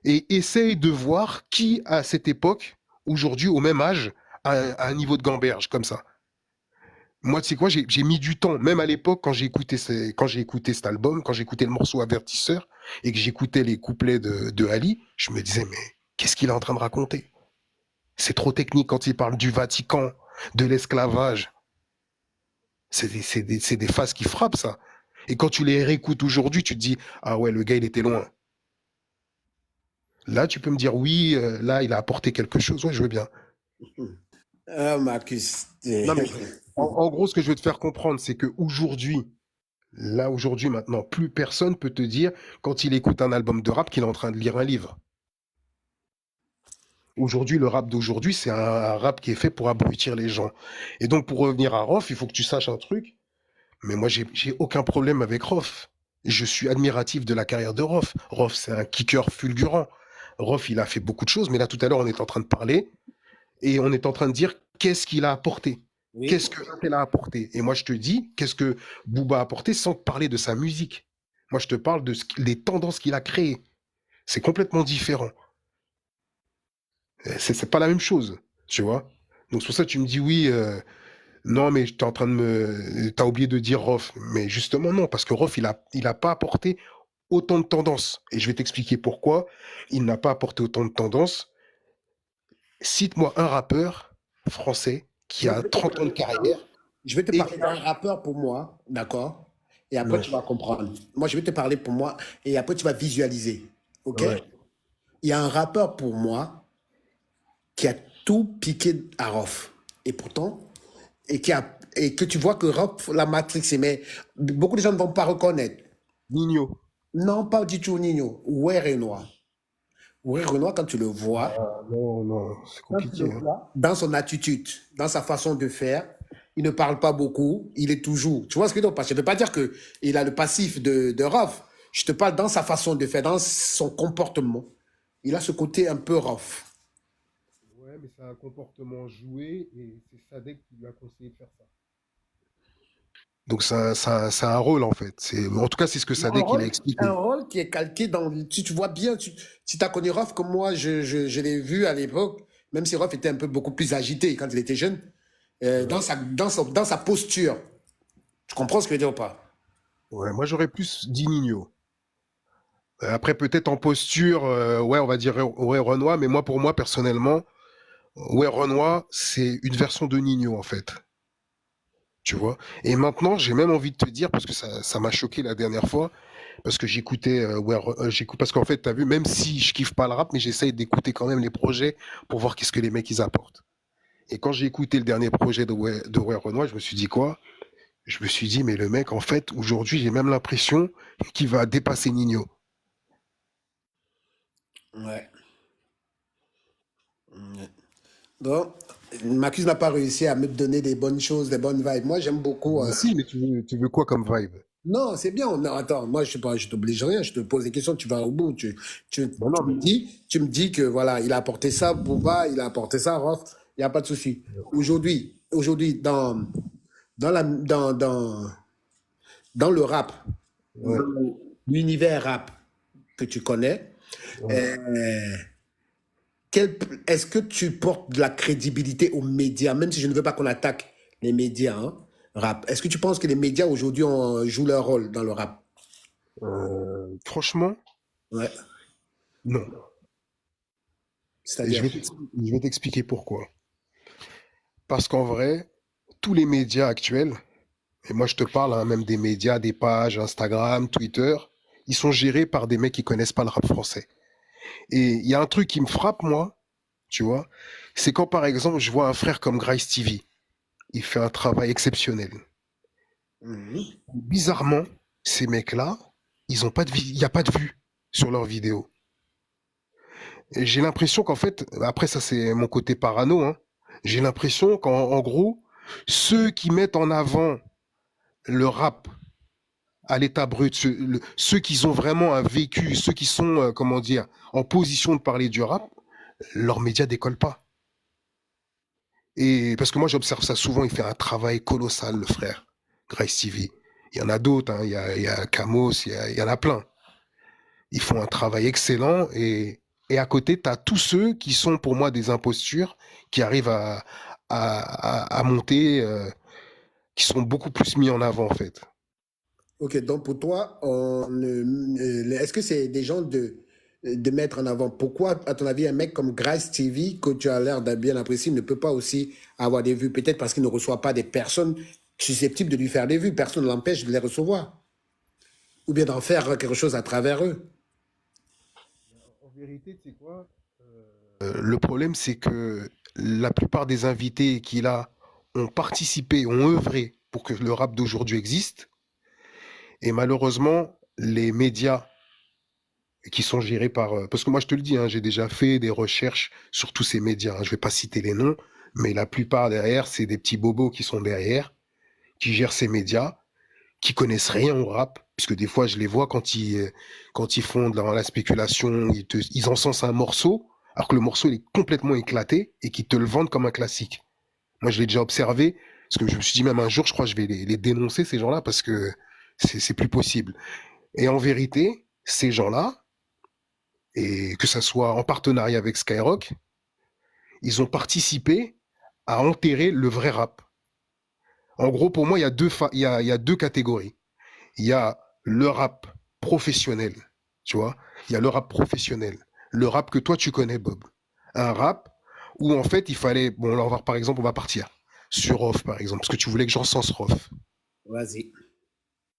Et essaye de voir qui, à cette époque, aujourd'hui, au même âge, a un niveau de gamberge comme ça. Moi, tu sais quoi, j'ai mis du temps, même à l'époque, quand j'ai écouté cet album, quand j'écoutais le morceau Avertisseur, et que j'écoutais les couplets de Ali, je me disais, mais qu'est-ce qu'il est en train de raconter? C'est trop technique quand il parle du Vatican, de l'esclavage. C'est des phases qui frappent, ça. Et quand tu les réécoutes aujourd'hui, tu te dis, ah ouais, le gars, il était loin. Là, tu peux me dire, oui, là, il a apporté quelque chose. Ouais, je veux bien. Ah, Marcus. Non, mais en gros, ce que je veux te faire comprendre, c'est qu'aujourd'hui, aujourd'hui, maintenant, plus personne peut te dire, quand il écoute un album de rap, qu'il est en train de lire un livre. Aujourd'hui, le rap d'aujourd'hui, c'est un rap qui est fait pour abrutir les gens. Et donc, pour revenir à Rof, il faut que tu saches un truc. Mais moi, j'ai aucun problème avec Rof. Je suis admiratif de la carrière de Rof. Rof, c'est un kicker fulgurant. Rof, il a fait beaucoup de choses, mais là, tout à l'heure, on est en train de parler et on est en train de dire qu'est-ce qu'il a apporté. Oui. Qu'est-ce qu'elle a apporté? Et moi, je te dis, qu'est-ce que Booba a apporté sans te parler de sa musique. Moi, je te parle des tendances qu'il a créées. C'est complètement différent. C'est pas la même chose, tu vois. Donc, c'est pour ça que tu me dis oui, non, mais t'es en train de t'as oublié de dire Rof. Mais justement, non, parce que Rof, il a pas apporté autant de tendances. Et je vais t'expliquer pourquoi il n'a pas apporté autant de tendances. Cite-moi un rappeur français qui a 30 ans de carrière Je vais te et parler d'un rappeur pour moi, d'accord? Et après, ouais, tu vas comprendre. Moi, je vais te parler pour moi et après, tu vas visualiser. OK? ouais, Il y a un rappeur pour moi, qui a tout piqué à Rof. Et pourtant, et que tu vois que Rof l'a matrixé, mais beaucoup de gens ne vont pas reconnaître. Nino. Non, pas du tout Nino. Ouais, Renoir. Ouais, Renoir, quand tu le vois, Ah, non, non, c'est quand tu le compliqué, hein. vois, dans son attitude, dans sa façon de faire, il ne parle pas beaucoup, il est toujours. Tu vois ce que je veux dire? Je ne veux pas dire qu'il a le passif de Rof. Je te parle dans sa façon de faire, dans son comportement. Il a ce côté un peu Rof. Ouais, mais c'est un comportement joué et c'est Sadek qui lui a conseillé de faire ça. Donc c'est un rôle en fait. En tout cas, c'est ce que Sadek il a Un expliqué. rôle qui est calqué dans. Tu vois bien, si tu as connu Rof comme moi, je l'ai vu à l'époque, même si Rof était un peu beaucoup plus agité quand il était jeune, Ouais. dans sa posture. Tu comprends ce que je veux dire ou pas? Ouais, moi j'aurais plus dit Nino. Après peut-être en posture, ouais, on va dire ouais Renoir, mais moi pour moi personnellement, ouais Renoir, c'est une version de Nino en fait. Tu vois. Et maintenant, j'ai même envie de te dire parce que ça m'a choqué la dernière fois parce que j'écoutais j'écoute parce qu'en fait, t'as vu, même si je kiffe pas le rap, mais j'essaye d'écouter quand même les projets pour voir qu'est-ce que les mecs ils apportent. Et quand j'ai écouté le dernier projet de Ouais Renoir, je me suis dit quoi? Je me suis dit, mais le mec, en fait, aujourd'hui, j'ai même l'impression qu'il va dépasser Nino. Ouais. Ouais. Donc, Marcus n'a pas réussi à me donner des bonnes choses, des bonnes vibes. Moi, j'aime beaucoup. Mais si, mais tu veux quoi comme vibe? Non, c'est bien. Non, attends, moi, je sais pas, je t'oblige rien. Je te pose des questions, tu vas au bout. Non, non, mais Tu me dis que voilà, il a apporté ça, Booba, il a apporté ça, Rof. Il n'y a pas de souci. Aujourd'hui, dans dans le rap, ouais, dans l'univers rap que tu connais, ouais. euh, est-ce que tu portes de la crédibilité aux médias, même si je ne veux pas qu'on attaque les médias, hein, rap? Est-ce que tu penses que les médias aujourd'hui jouent leur rôle dans le rap? Franchement, Ouais. non. Et C'est-à-dire, je vais t'expliquer pourquoi. Parce qu'en vrai, tous les médias actuels, et moi je te parle hein, même des médias, des pages, Instagram, Twitter, ils sont gérés par des mecs qui connaissent pas le rap français. Et il y a un truc qui me frappe, moi, tu vois, c'est quand par exemple je vois un frère comme Grice TV, il fait un travail exceptionnel. mhm. Bizarrement, ces mecs-là, ils ont pas de il n'y a pas de vues sur leurs vidéos. Et j'ai l'impression qu'en fait, après ça c'est mon côté parano, hein, j'ai l'impression qu'en gros, ceux qui mettent en avant le rap à l'état brut, ceux qui ont vraiment un vécu, ceux qui sont, comment dire, en position de parler du rap, leurs médias décollent pas. Et parce que moi j'observe ça souvent, il fait un travail colossal, le frère, Grace TV. Il y en a d'autres, hein, il y a Camos, il y en a plein. Ils font un travail excellent et à côté, tu as tous ceux qui sont pour moi des impostures, qui arrivent à monter, qui sont beaucoup plus mis en avant en fait. Ok, donc pour toi, est-ce que c'est des gens de mettre en avant? Pourquoi, à ton avis, un mec comme Grace TV, que tu as l'air de bien apprécier, ne peut pas aussi avoir des vues? Peut-être parce qu'il ne reçoit pas des personnes susceptibles de lui faire des vues. Personne ne l'empêche de les recevoir. Ou bien d'en faire quelque chose à travers eux. En vérité, tu sais quoi? Le problème, c'est que la plupart des invités qu'il a ont participé, ont œuvré pour que le rap d'aujourd'hui existe. Et malheureusement, les médias qui sont gérés par... parce que moi, je te le dis, hein, j'ai déjà fait des recherches sur tous ces médias. Hein, je vais pas citer les noms, mais la plupart derrière, c'est des petits bobos qui sont derrière, qui gèrent ces médias, qui connaissent rien au rap, puisque des fois, je les vois quand ils font dans la spéculation, ils encensent un morceau, alors que le morceau il est complètement éclaté et qu'ils te le vendent comme un classique. Moi, je l'ai déjà observé, parce que je me suis dit même un jour, je crois que je vais les dénoncer, ces gens-là, parce que c'est plus possible. Et en vérité, ces gens-là, et que ça soit en partenariat avec Skyrock, ils ont participé à enterrer le vrai rap. En gros, pour moi, il y a deux catégories. Il y a le rap professionnel, tu vois. Il y a le rap professionnel. Le rap que toi, tu connais, Bob. Un rap où, en fait, il fallait... Bon, là, par exemple, on va partir sur Rof, par exemple, parce que tu voulais que j'encense Rof. Vas-y.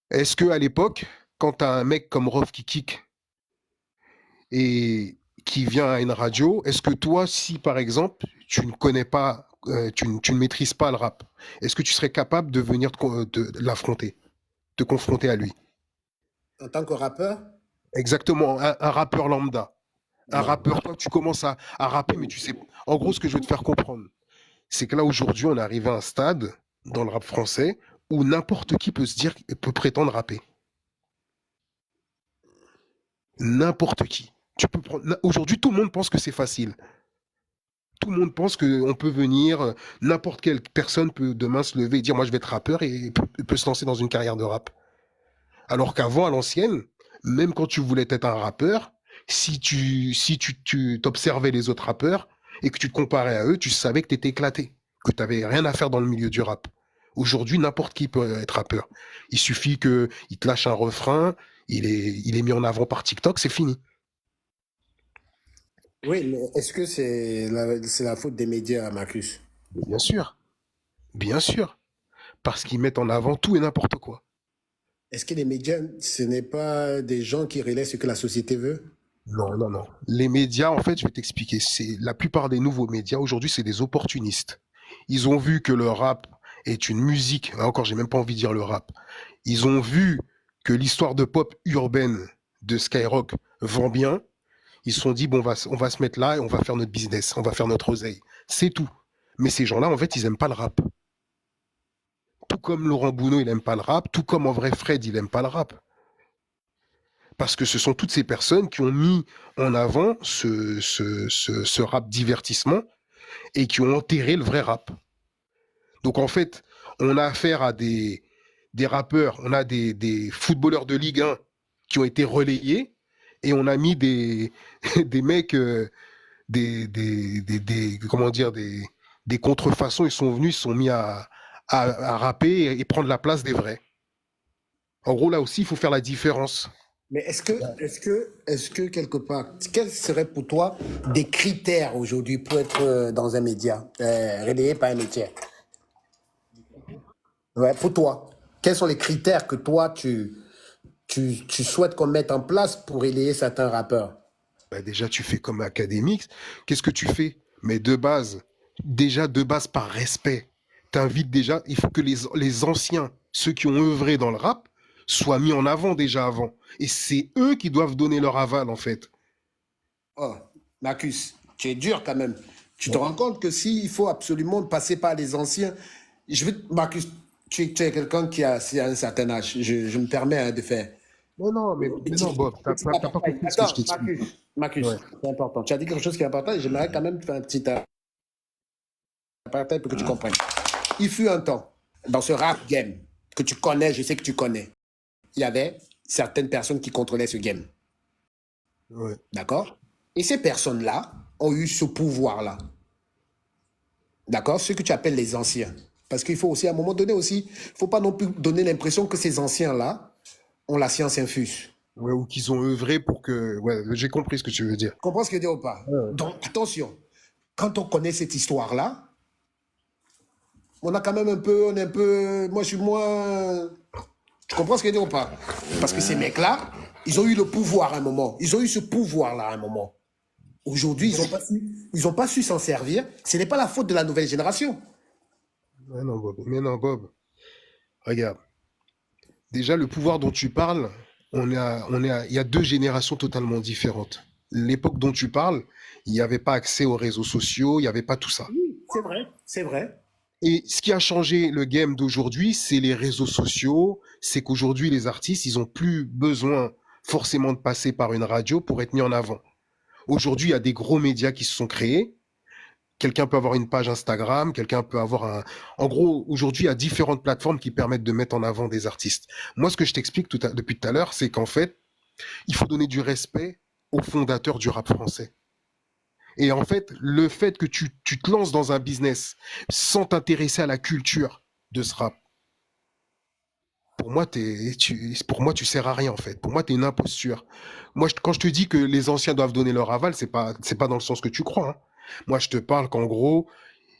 Est-ce que à l'époque, quand t'as un mec comme Rof qui kick et qui vient à une radio, est-ce que toi, si par exemple, tu ne connais pas, tu ne maîtrises pas le rap, est-ce que tu serais capable de venir de l'affronter, te confronter à lui? En tant que rappeur, Exactement, un rappeur lambda. Un non. rappeur, toi, tu commences à rapper, mais tu sais. En gros, ce que je veux te faire comprendre, c'est que là, aujourd'hui, on est arrivé à un stade dans le rap français où n'importe qui peut se dire, peut prétendre rapper. N'importe qui. Tu peux prendre. Aujourd'hui, tout le monde pense que c'est facile. Tout le monde pense qu'on peut venir, n'importe quelle personne peut demain se lever et dire, moi, je vais être rappeur et peut se lancer dans une carrière de rap. Alors qu'avant, à l'ancienne, même quand tu voulais être un rappeur, si tu t'observais les autres rappeurs et que tu te comparais à eux, tu savais que tu étais éclaté, que tu n'avais rien à faire dans le milieu du rap. Aujourd'hui, n'importe qui peut être rappeur. Il suffit qu'il te lâche un refrain, il est mis en avant par TikTok, c'est fini. Oui, mais est-ce que c'est la faute des médias, Marcus? Mais bien sûr, parce qu'ils mettent en avant tout et n'importe quoi. Est-ce que les médias, ce n'est pas des gens qui relaient ce que la société veut? Non, non, non. Les médias, en fait, je vais t'expliquer. C'est la plupart des nouveaux médias aujourd'hui, c'est des opportunistes. Ils ont vu que le rap est une musique. Encore, j'ai même pas envie de dire le rap. Ils ont vu que l'histoire de pop urbaine de Skyrock vend bien. Ils se sont dit, bon, on va se mettre là et on va faire notre business, on va faire notre oseille. C'est tout. Mais ces gens-là, en fait, ils aiment pas le rap. Tout comme Laurent Bounot, il aime pas le rap. Tout comme en vrai Fred, il aime pas le rap. Parce que ce sont toutes ces personnes qui ont mis en avant ce rap divertissement et qui ont enterré le vrai rap. Donc en fait, on a affaire à des rappeurs, on a des footballeurs de Ligue 1 qui ont été relayés et on a mis des mecs, comment dire, des contrefaçons, ils sont venus, ils sont mis à rapper et prendre la place des vrais. En gros, là aussi, il faut faire la différence. Mais est-ce que quelque part, quels seraient pour toi des critères aujourd'hui pour être dans un média, relayé par un média? Ouais, pour toi, quels sont les critères que toi tu souhaites qu'on mette en place pour relayer certains rappeurs? Bah, déjà, tu fais comme académique. Qu'est-ce que tu fais? Mais de base, déjà de base par respect, t'invites déjà, il faut que les anciens, ceux qui ont œuvré dans le rap, soient mis en avant déjà avant. Et c'est eux qui doivent donner leur aval, en fait. Oh, Marcus, tu es dur quand même. Tu te rends compte que s'il faut absolument passer par les anciens, Marcus, tu es quelqu'un qui a un certain âge. Je me permets hein, de faire. Non, non, mais non, Bob, Petit t'as pas aparté. compris ce que je Attends, t'explique. Marcus, Ouais. c'est important. Tu as dit quelque chose qui est important et j'aimerais quand même faire un petit aparté pour que tu comprennes. Il fut un temps, dans ce rap game que tu connais, je sais que tu connais, il y avait certaines personnes qui contrôlaient ce game. Ouais. D'accord? Et ces personnes-là ont eu ce pouvoir-là. D'accord? Ce que tu appelles les anciens. Parce qu'il faut aussi, à un moment donné aussi, il ne faut pas non plus donner l'impression que ces anciens-là ont la science infuse. Ouais, ou qu'ils ont œuvré pour que. Ouais, j'ai compris ce que tu veux dire. Tu comprends ce que je veux dire ou pas? Ouais. Donc, attention, quand on connaît cette histoire-là, on a quand même un peu, on est un peu, moi je suis moins, tu comprends ce que je veux dire ou pas? Parce que ces mecs-là, ils ont eu le pouvoir à un moment. Ils ont eu ce pouvoir-là à un moment. Aujourd'hui, ils ont pas su s'en servir. Ce n'est pas la faute de la nouvelle génération. Mais non, Bob. Mais non, Bob. Regarde. Déjà, le pouvoir dont tu parles, il y a deux générations totalement différentes. L'époque dont tu parles, il n'y avait pas accès aux réseaux sociaux, il n'y avait pas tout ça. Oui, c'est vrai, c'est vrai. Et ce qui a changé le game d'aujourd'hui, c'est les réseaux sociaux. C'est qu'aujourd'hui, les artistes, ils ont plus besoin forcément de passer par une radio pour être mis en avant. Aujourd'hui, il y a des gros médias qui se sont créés. Quelqu'un peut avoir une page Instagram, quelqu'un peut avoir un... En gros, aujourd'hui, il y a différentes plateformes qui permettent de mettre en avant des artistes. Moi, ce que je t'explique depuis tout à l'heure, c'est qu'en fait, il faut donner du respect aux fondateurs du rap français. Et en fait, le fait que tu te lances dans un business sans t'intéresser à la culture de ce rap, pour moi, tu sers à rien, en fait. Pour moi, tu es une imposture. Moi, quand je te dis que les anciens doivent donner leur aval, c'est pas dans le sens que tu crois, hein. Moi, je te parle qu'en gros,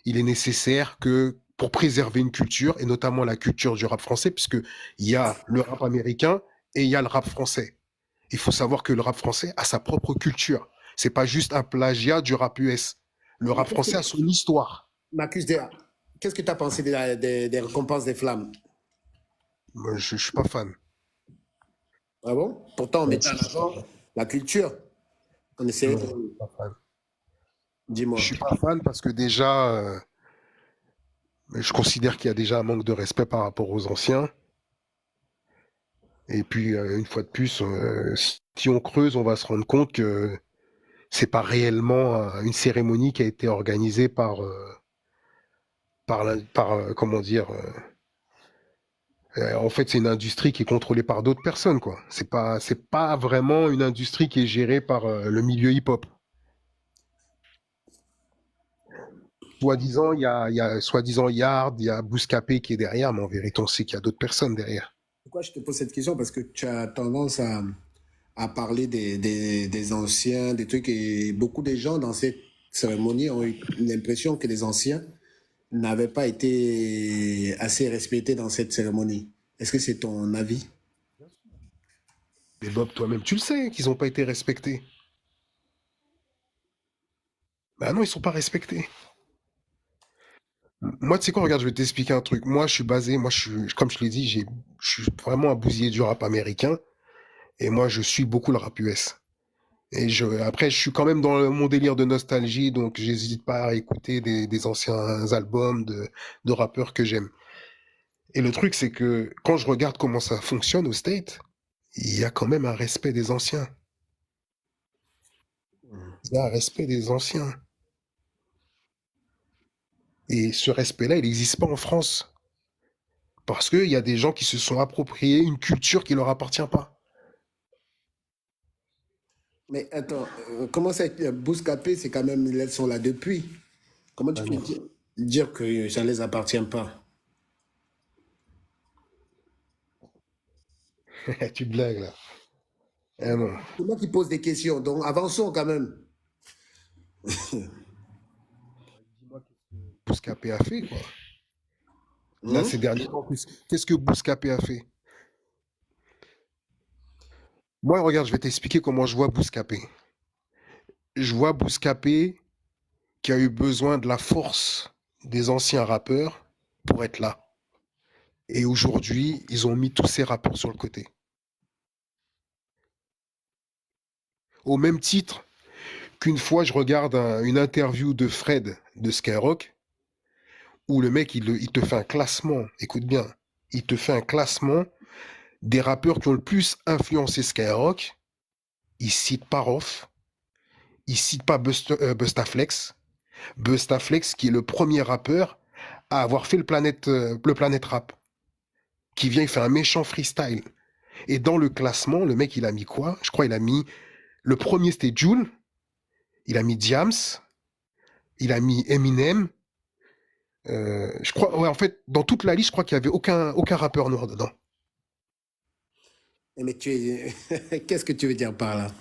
il est nécessaire que pour préserver une culture, et notamment la culture du rap français, puisque il y a le rap américain et il y a le rap français. Il faut savoir que le rap français a sa propre culture. C'est pas juste un plagiat du rap US. Le Mais rap français a son histoire. Marcus, qu'est-ce que tu as pensé des récompenses des flammes? Moi, je suis pas fan. Ah bon? Pourtant, on Ouais, mettait en avant la culture. On essayait non, de... je suis pas fan. Je Dis-moi. suis pas fan parce que déjà, je considère qu'il y a déjà un manque de respect par rapport aux anciens. Et puis, une fois de plus, si on creuse, on va se rendre compte que c'est pas réellement une cérémonie qui a été organisée par comment dire, en fait, c'est une industrie qui est contrôlée par d'autres personnes, quoi. C'est pas vraiment une industrie qui est gérée par le milieu hip-hop. Soi-disant, il y a soi-disant Yard, il y a Bouscapé qui est derrière, mais en vérité, on sait qu'il y a d'autres personnes derrière. Pourquoi je te pose cette question? Parce que tu as tendance à parler des anciens, des trucs, et beaucoup de gens dans cette cérémonie ont eu l'impression que les anciens n'avaient pas été assez respectés dans cette cérémonie. Est-ce que c'est ton avis? Bien sûr. Mais Bob, toi-même, tu le sais qu'ils n'ont pas été respectés. Bah non, ils sont pas respectés. Moi, tu sais quoi, regarde, je vais t'expliquer un truc. Moi, je suis basé, moi, comme je l'ai dit, je suis vraiment un bousier du rap américain. Et moi, je suis beaucoup le rap US. Après, je suis quand même dans mon délire de nostalgie, donc j'hésite pas à écouter des anciens albums de rappeurs que j'aime. Et le truc, c'est que quand je regarde comment ça fonctionne au State, il y a quand même un respect des anciens. Il y a un respect des anciens. Et ce respect-là, il n'existe pas en France. Parce qu'il y a des gens qui se sont appropriés une culture qui leur appartient pas. Mais attends, comment ça, Bouscapé, c'est quand même, elles sont là depuis. Comment tu Ah peux non. dire que ça ne les appartient pas? Tu blagues là. Ah non. C'est moi qui pose des questions, donc avançons quand même. Dis-moi qu'est-ce que. Bouscapé a fait, quoi. Là, Hein? ces derniers temps, qu'est-ce que Bouscapé a fait? Moi, regarde, je vais t'expliquer comment je vois Bouscapé. Je vois Bouscapé qui a eu besoin de la force des anciens rappeurs pour être là. Et aujourd'hui, ils ont mis tous ces rappeurs sur le côté. Au même titre qu'une fois, je regarde une interview de Fred de Skyrock, où le mec, il te fait un classement, écoute bien, il te fait un classement des rappeurs qui ont le plus influencé Skyrock. Il cite pas Rof, il cite pas Bustaflex. Bustaflex, qui est le premier rappeur à avoir fait le Planète Rap, qui vient, il fait un méchant freestyle. Et dans le classement, le mec, il a mis quoi? Je crois il a mis, le premier c'était Jul, il a mis Diams, il a mis Eminem. Je crois, ouais, en fait, dans toute la liste, je crois qu'il y avait aucun rappeur noir dedans. Mais qu'est-ce que tu veux dire par là?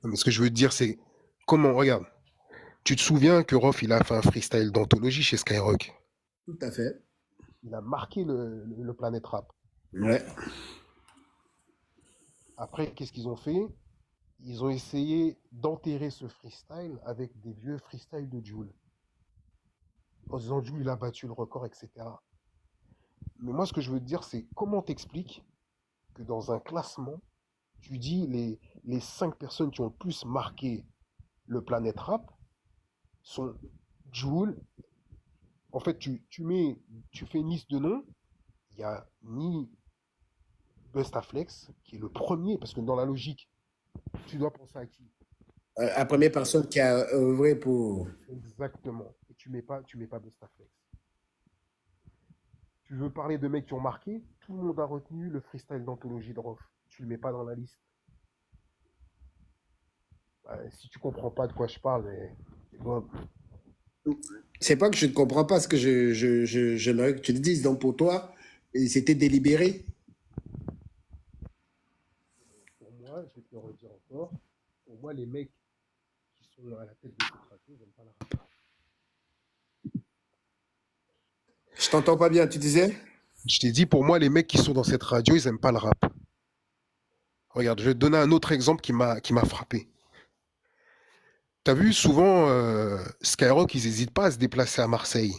Mais ce que je veux te dire, c'est comment, regarde, tu te souviens que Rof, il a fait un freestyle d'anthologie chez Skyrock. Tout à fait. Il a marqué le Planète Rap. Ouais. Après, qu'est-ce qu'ils ont fait? Ils ont essayé d'enterrer ce freestyle avec des vieux freestyles de Jul. En disant Jul, il a battu le record, etc. Mais moi, ce que je veux te dire, c'est comment t'expliques que dans un classement, tu dis les 5 personnes qui ont le plus marqué le Planète Rap sont Jul. En fait, tu fais une liste de noms. Il n'y a ni Bustaflex, qui est le premier, parce que dans la logique, tu dois penser à qui? La première personne qui a œuvré pour... Exactement. Et tu mets pas Bustaflex. Tu veux parler de mecs qui ont marqué, tout le monde a retenu le freestyle d'anthologie de Rof. Tu le mets pas dans la liste. Si tu comprends pas de quoi je parle, bon, C'est pas que je ne comprends pas ce que j'aimerais que tu le dises. Donc pour toi, c'était délibéré. Pour moi, je vais te le redire encore. Pour moi, les mecs qui sont à la tête de cette radio, j'aime pas la rap. Je t'entends pas bien, tu disais? je t'ai dit, pour moi, les mecs qui sont dans cette radio, ils aiment pas le rap. Regarde, je vais te donner un autre exemple qui m'a frappé. T'as vu, souvent, Skyrock, ils n'hésitent pas à se déplacer à Marseille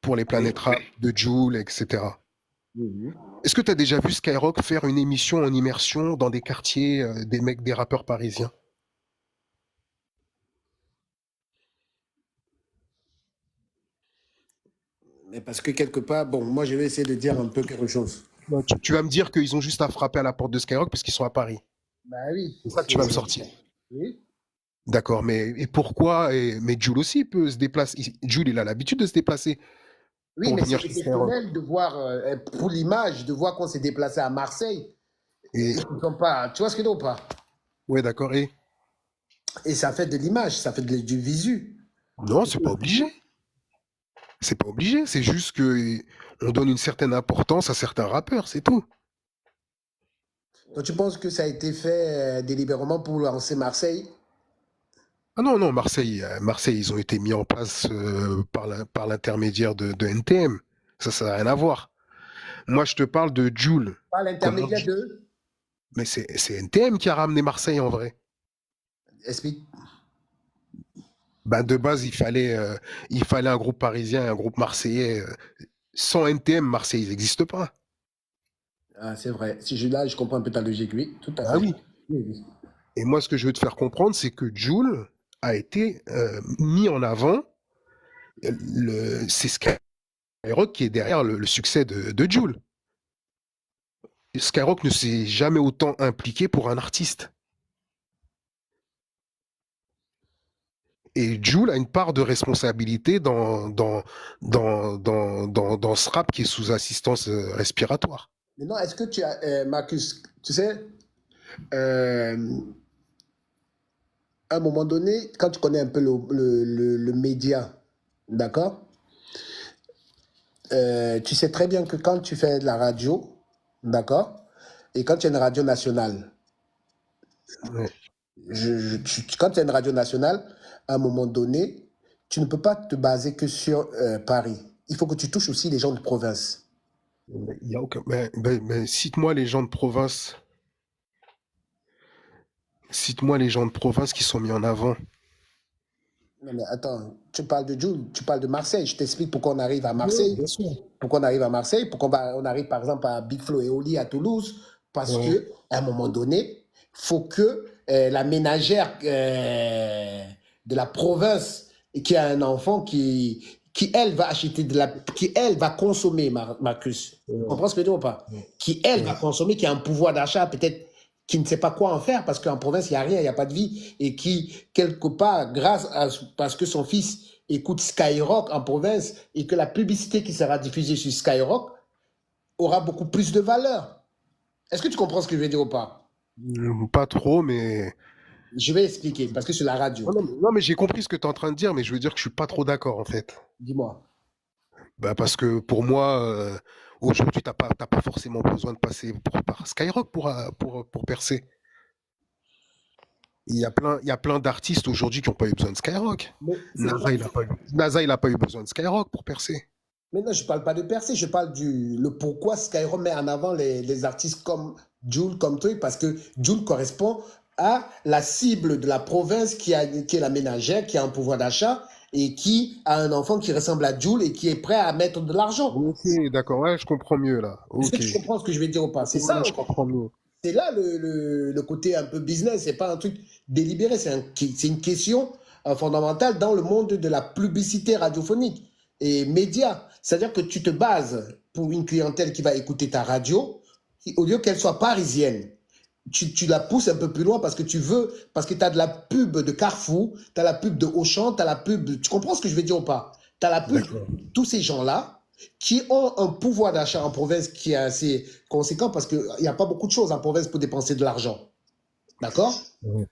pour les Oui. planètes rap de Jul, etc. Mhm. Est-ce que tu as déjà vu Skyrock faire une émission en immersion dans des quartiers des rappeurs parisiens? Mais parce que quelque part, bon, moi je vais essayer de dire un peu quelque chose. Ouais, tu vas me dire qu'ils ont juste à frapper à la porte de Skyrock parce qu'ils sont à Paris. Bah oui, C'est ça que tu vas me sortir. oui. D'accord, mais et pourquoi mais Jul aussi il peut se déplacer. Jul, il a l'habitude de se déplacer Oui, pour mais venir c'est chez Skyrock. exceptionnel de voir, pour l'image, de voir qu'on s'est déplacé à Marseille. Et Ils sont pas, tu vois ce que je veux dire ou pas? ouais, d'accord. Et ça fait de l'image, ça fait du visu. Non, c'est pas obligé. C'est pas obligé. C'est juste que on donne une certaine importance à certains rappeurs, c'est tout. Donc tu penses que ça a été fait délibérément pour lancer Marseille? Ah non, non, Marseille, ils ont été mis en place par l'intermédiaire de NTM. Ça n'a rien à voir. Moi, je te parle de Jul. Par Comment l'intermédiaire de... Mais c'est NTM qui a ramené Marseille en vrai. Explique. Ben, de base, il fallait un groupe parisien et un groupe marseillais. Sans NTM, Marseille n'existe pas. Ah, c'est vrai. Si là, je comprends un peu ta logique, oui, tout à Ah fait. oui. Oui, oui. Et moi, ce que je veux te faire comprendre, c'est que Jul a été mis en avant. C'est Skyrock qui est derrière le succès de Jul. Skyrock ne s'est jamais autant impliqué pour un artiste. Et Jul a une part de responsabilité dans ce rap qui est sous assistance respiratoire. Maintenant, est-ce que tu as, Marcus, tu sais, euh, à un moment donné, quand tu connais un peu le média, d'accord, tu sais très bien que quand tu fais de la radio, d'accord, et quand tu as une radio nationale, Ouais. quand tu as une radio nationale, à un moment donné, tu ne peux pas te baser que sur Paris. Il faut que tu touches aussi les gens de province. Il y a aucun... cite-moi les gens de province. Cite-moi les gens de province qui sont mis en avant. Non, mais attends, tu parles de Jules, tu parles de Marseille. Je t'explique pourquoi on arrive à Oui, Marseille. bien sûr. Pourquoi on arrive à Marseille, pourquoi on arrive par exemple à Big Flo et Oli à Toulouse. Parce Ouais. que à un moment donné, il faut que la ménagère de la province et qui a un enfant qui elle va acheter qui elle va consommer, Marcus. Tu Ouais. comprends ce que je veux dire ou pas? Qui elle va Ouais. consommer, qui a un pouvoir d'achat peut-être qui ne sait pas quoi en faire parce qu'en province il n'y a rien, il n'y a pas de vie et qui quelque part parce que son fils écoute Skyrock en province et que la publicité qui sera diffusée sur Skyrock aura beaucoup plus de valeur. Est-ce que tu comprends ce que je veux dire ou pas? Pas trop, mais... Je vais expliquer parce que sur la radio, Non, mais j'ai compris ce que tu es en train de dire, mais je veux dire que je suis pas trop d'accord en fait. dis-moi. Bah, parce que pour moi, aujourd'hui, t'as pas forcément besoin de passer par Skyrock pour percer. Il y a plein d'artistes aujourd'hui qui n'ont pas eu besoin de Skyrock. Mais c'est pas... NASA, il a pas eu besoin de Skyrock pour percer. Maintenant, je ne parle pas de percer, je parle le pourquoi Skyrock met en avant les artistes comme Jul, comme truc, parce que Jul correspond à la cible de la province qui est la ménagère, qui a un pouvoir d'achat et qui a un enfant qui ressemble à Jul et qui est prêt à mettre de l'argent. Ok, d'accord, ouais, je comprends mieux là. Est-ce que Ok, tu comprends ce que je veux dire ou pas? C'est ça, ouais, je comprends mieux. c'est là le côté un peu business, c'est pas un truc délibéré, c'est une question fondamentale dans le monde de la publicité radiophonique et média. C'est-à-dire que tu te bases pour une clientèle qui va écouter ta radio, au lieu qu'elle soit parisienne, tu la pousses un peu plus loin parce que tu veux, parce que tu as de la pub de Carrefour, tu as la pub de Auchan, tu as la pub, tu comprends ce que je veux dire ou pas? Tu as la pub, D'accord. tous ces gens-là qui ont un pouvoir d'achat en province qui est assez conséquent parce qu'il n'y a pas beaucoup de choses en province pour dépenser de l'argent. D'accord? Ouais.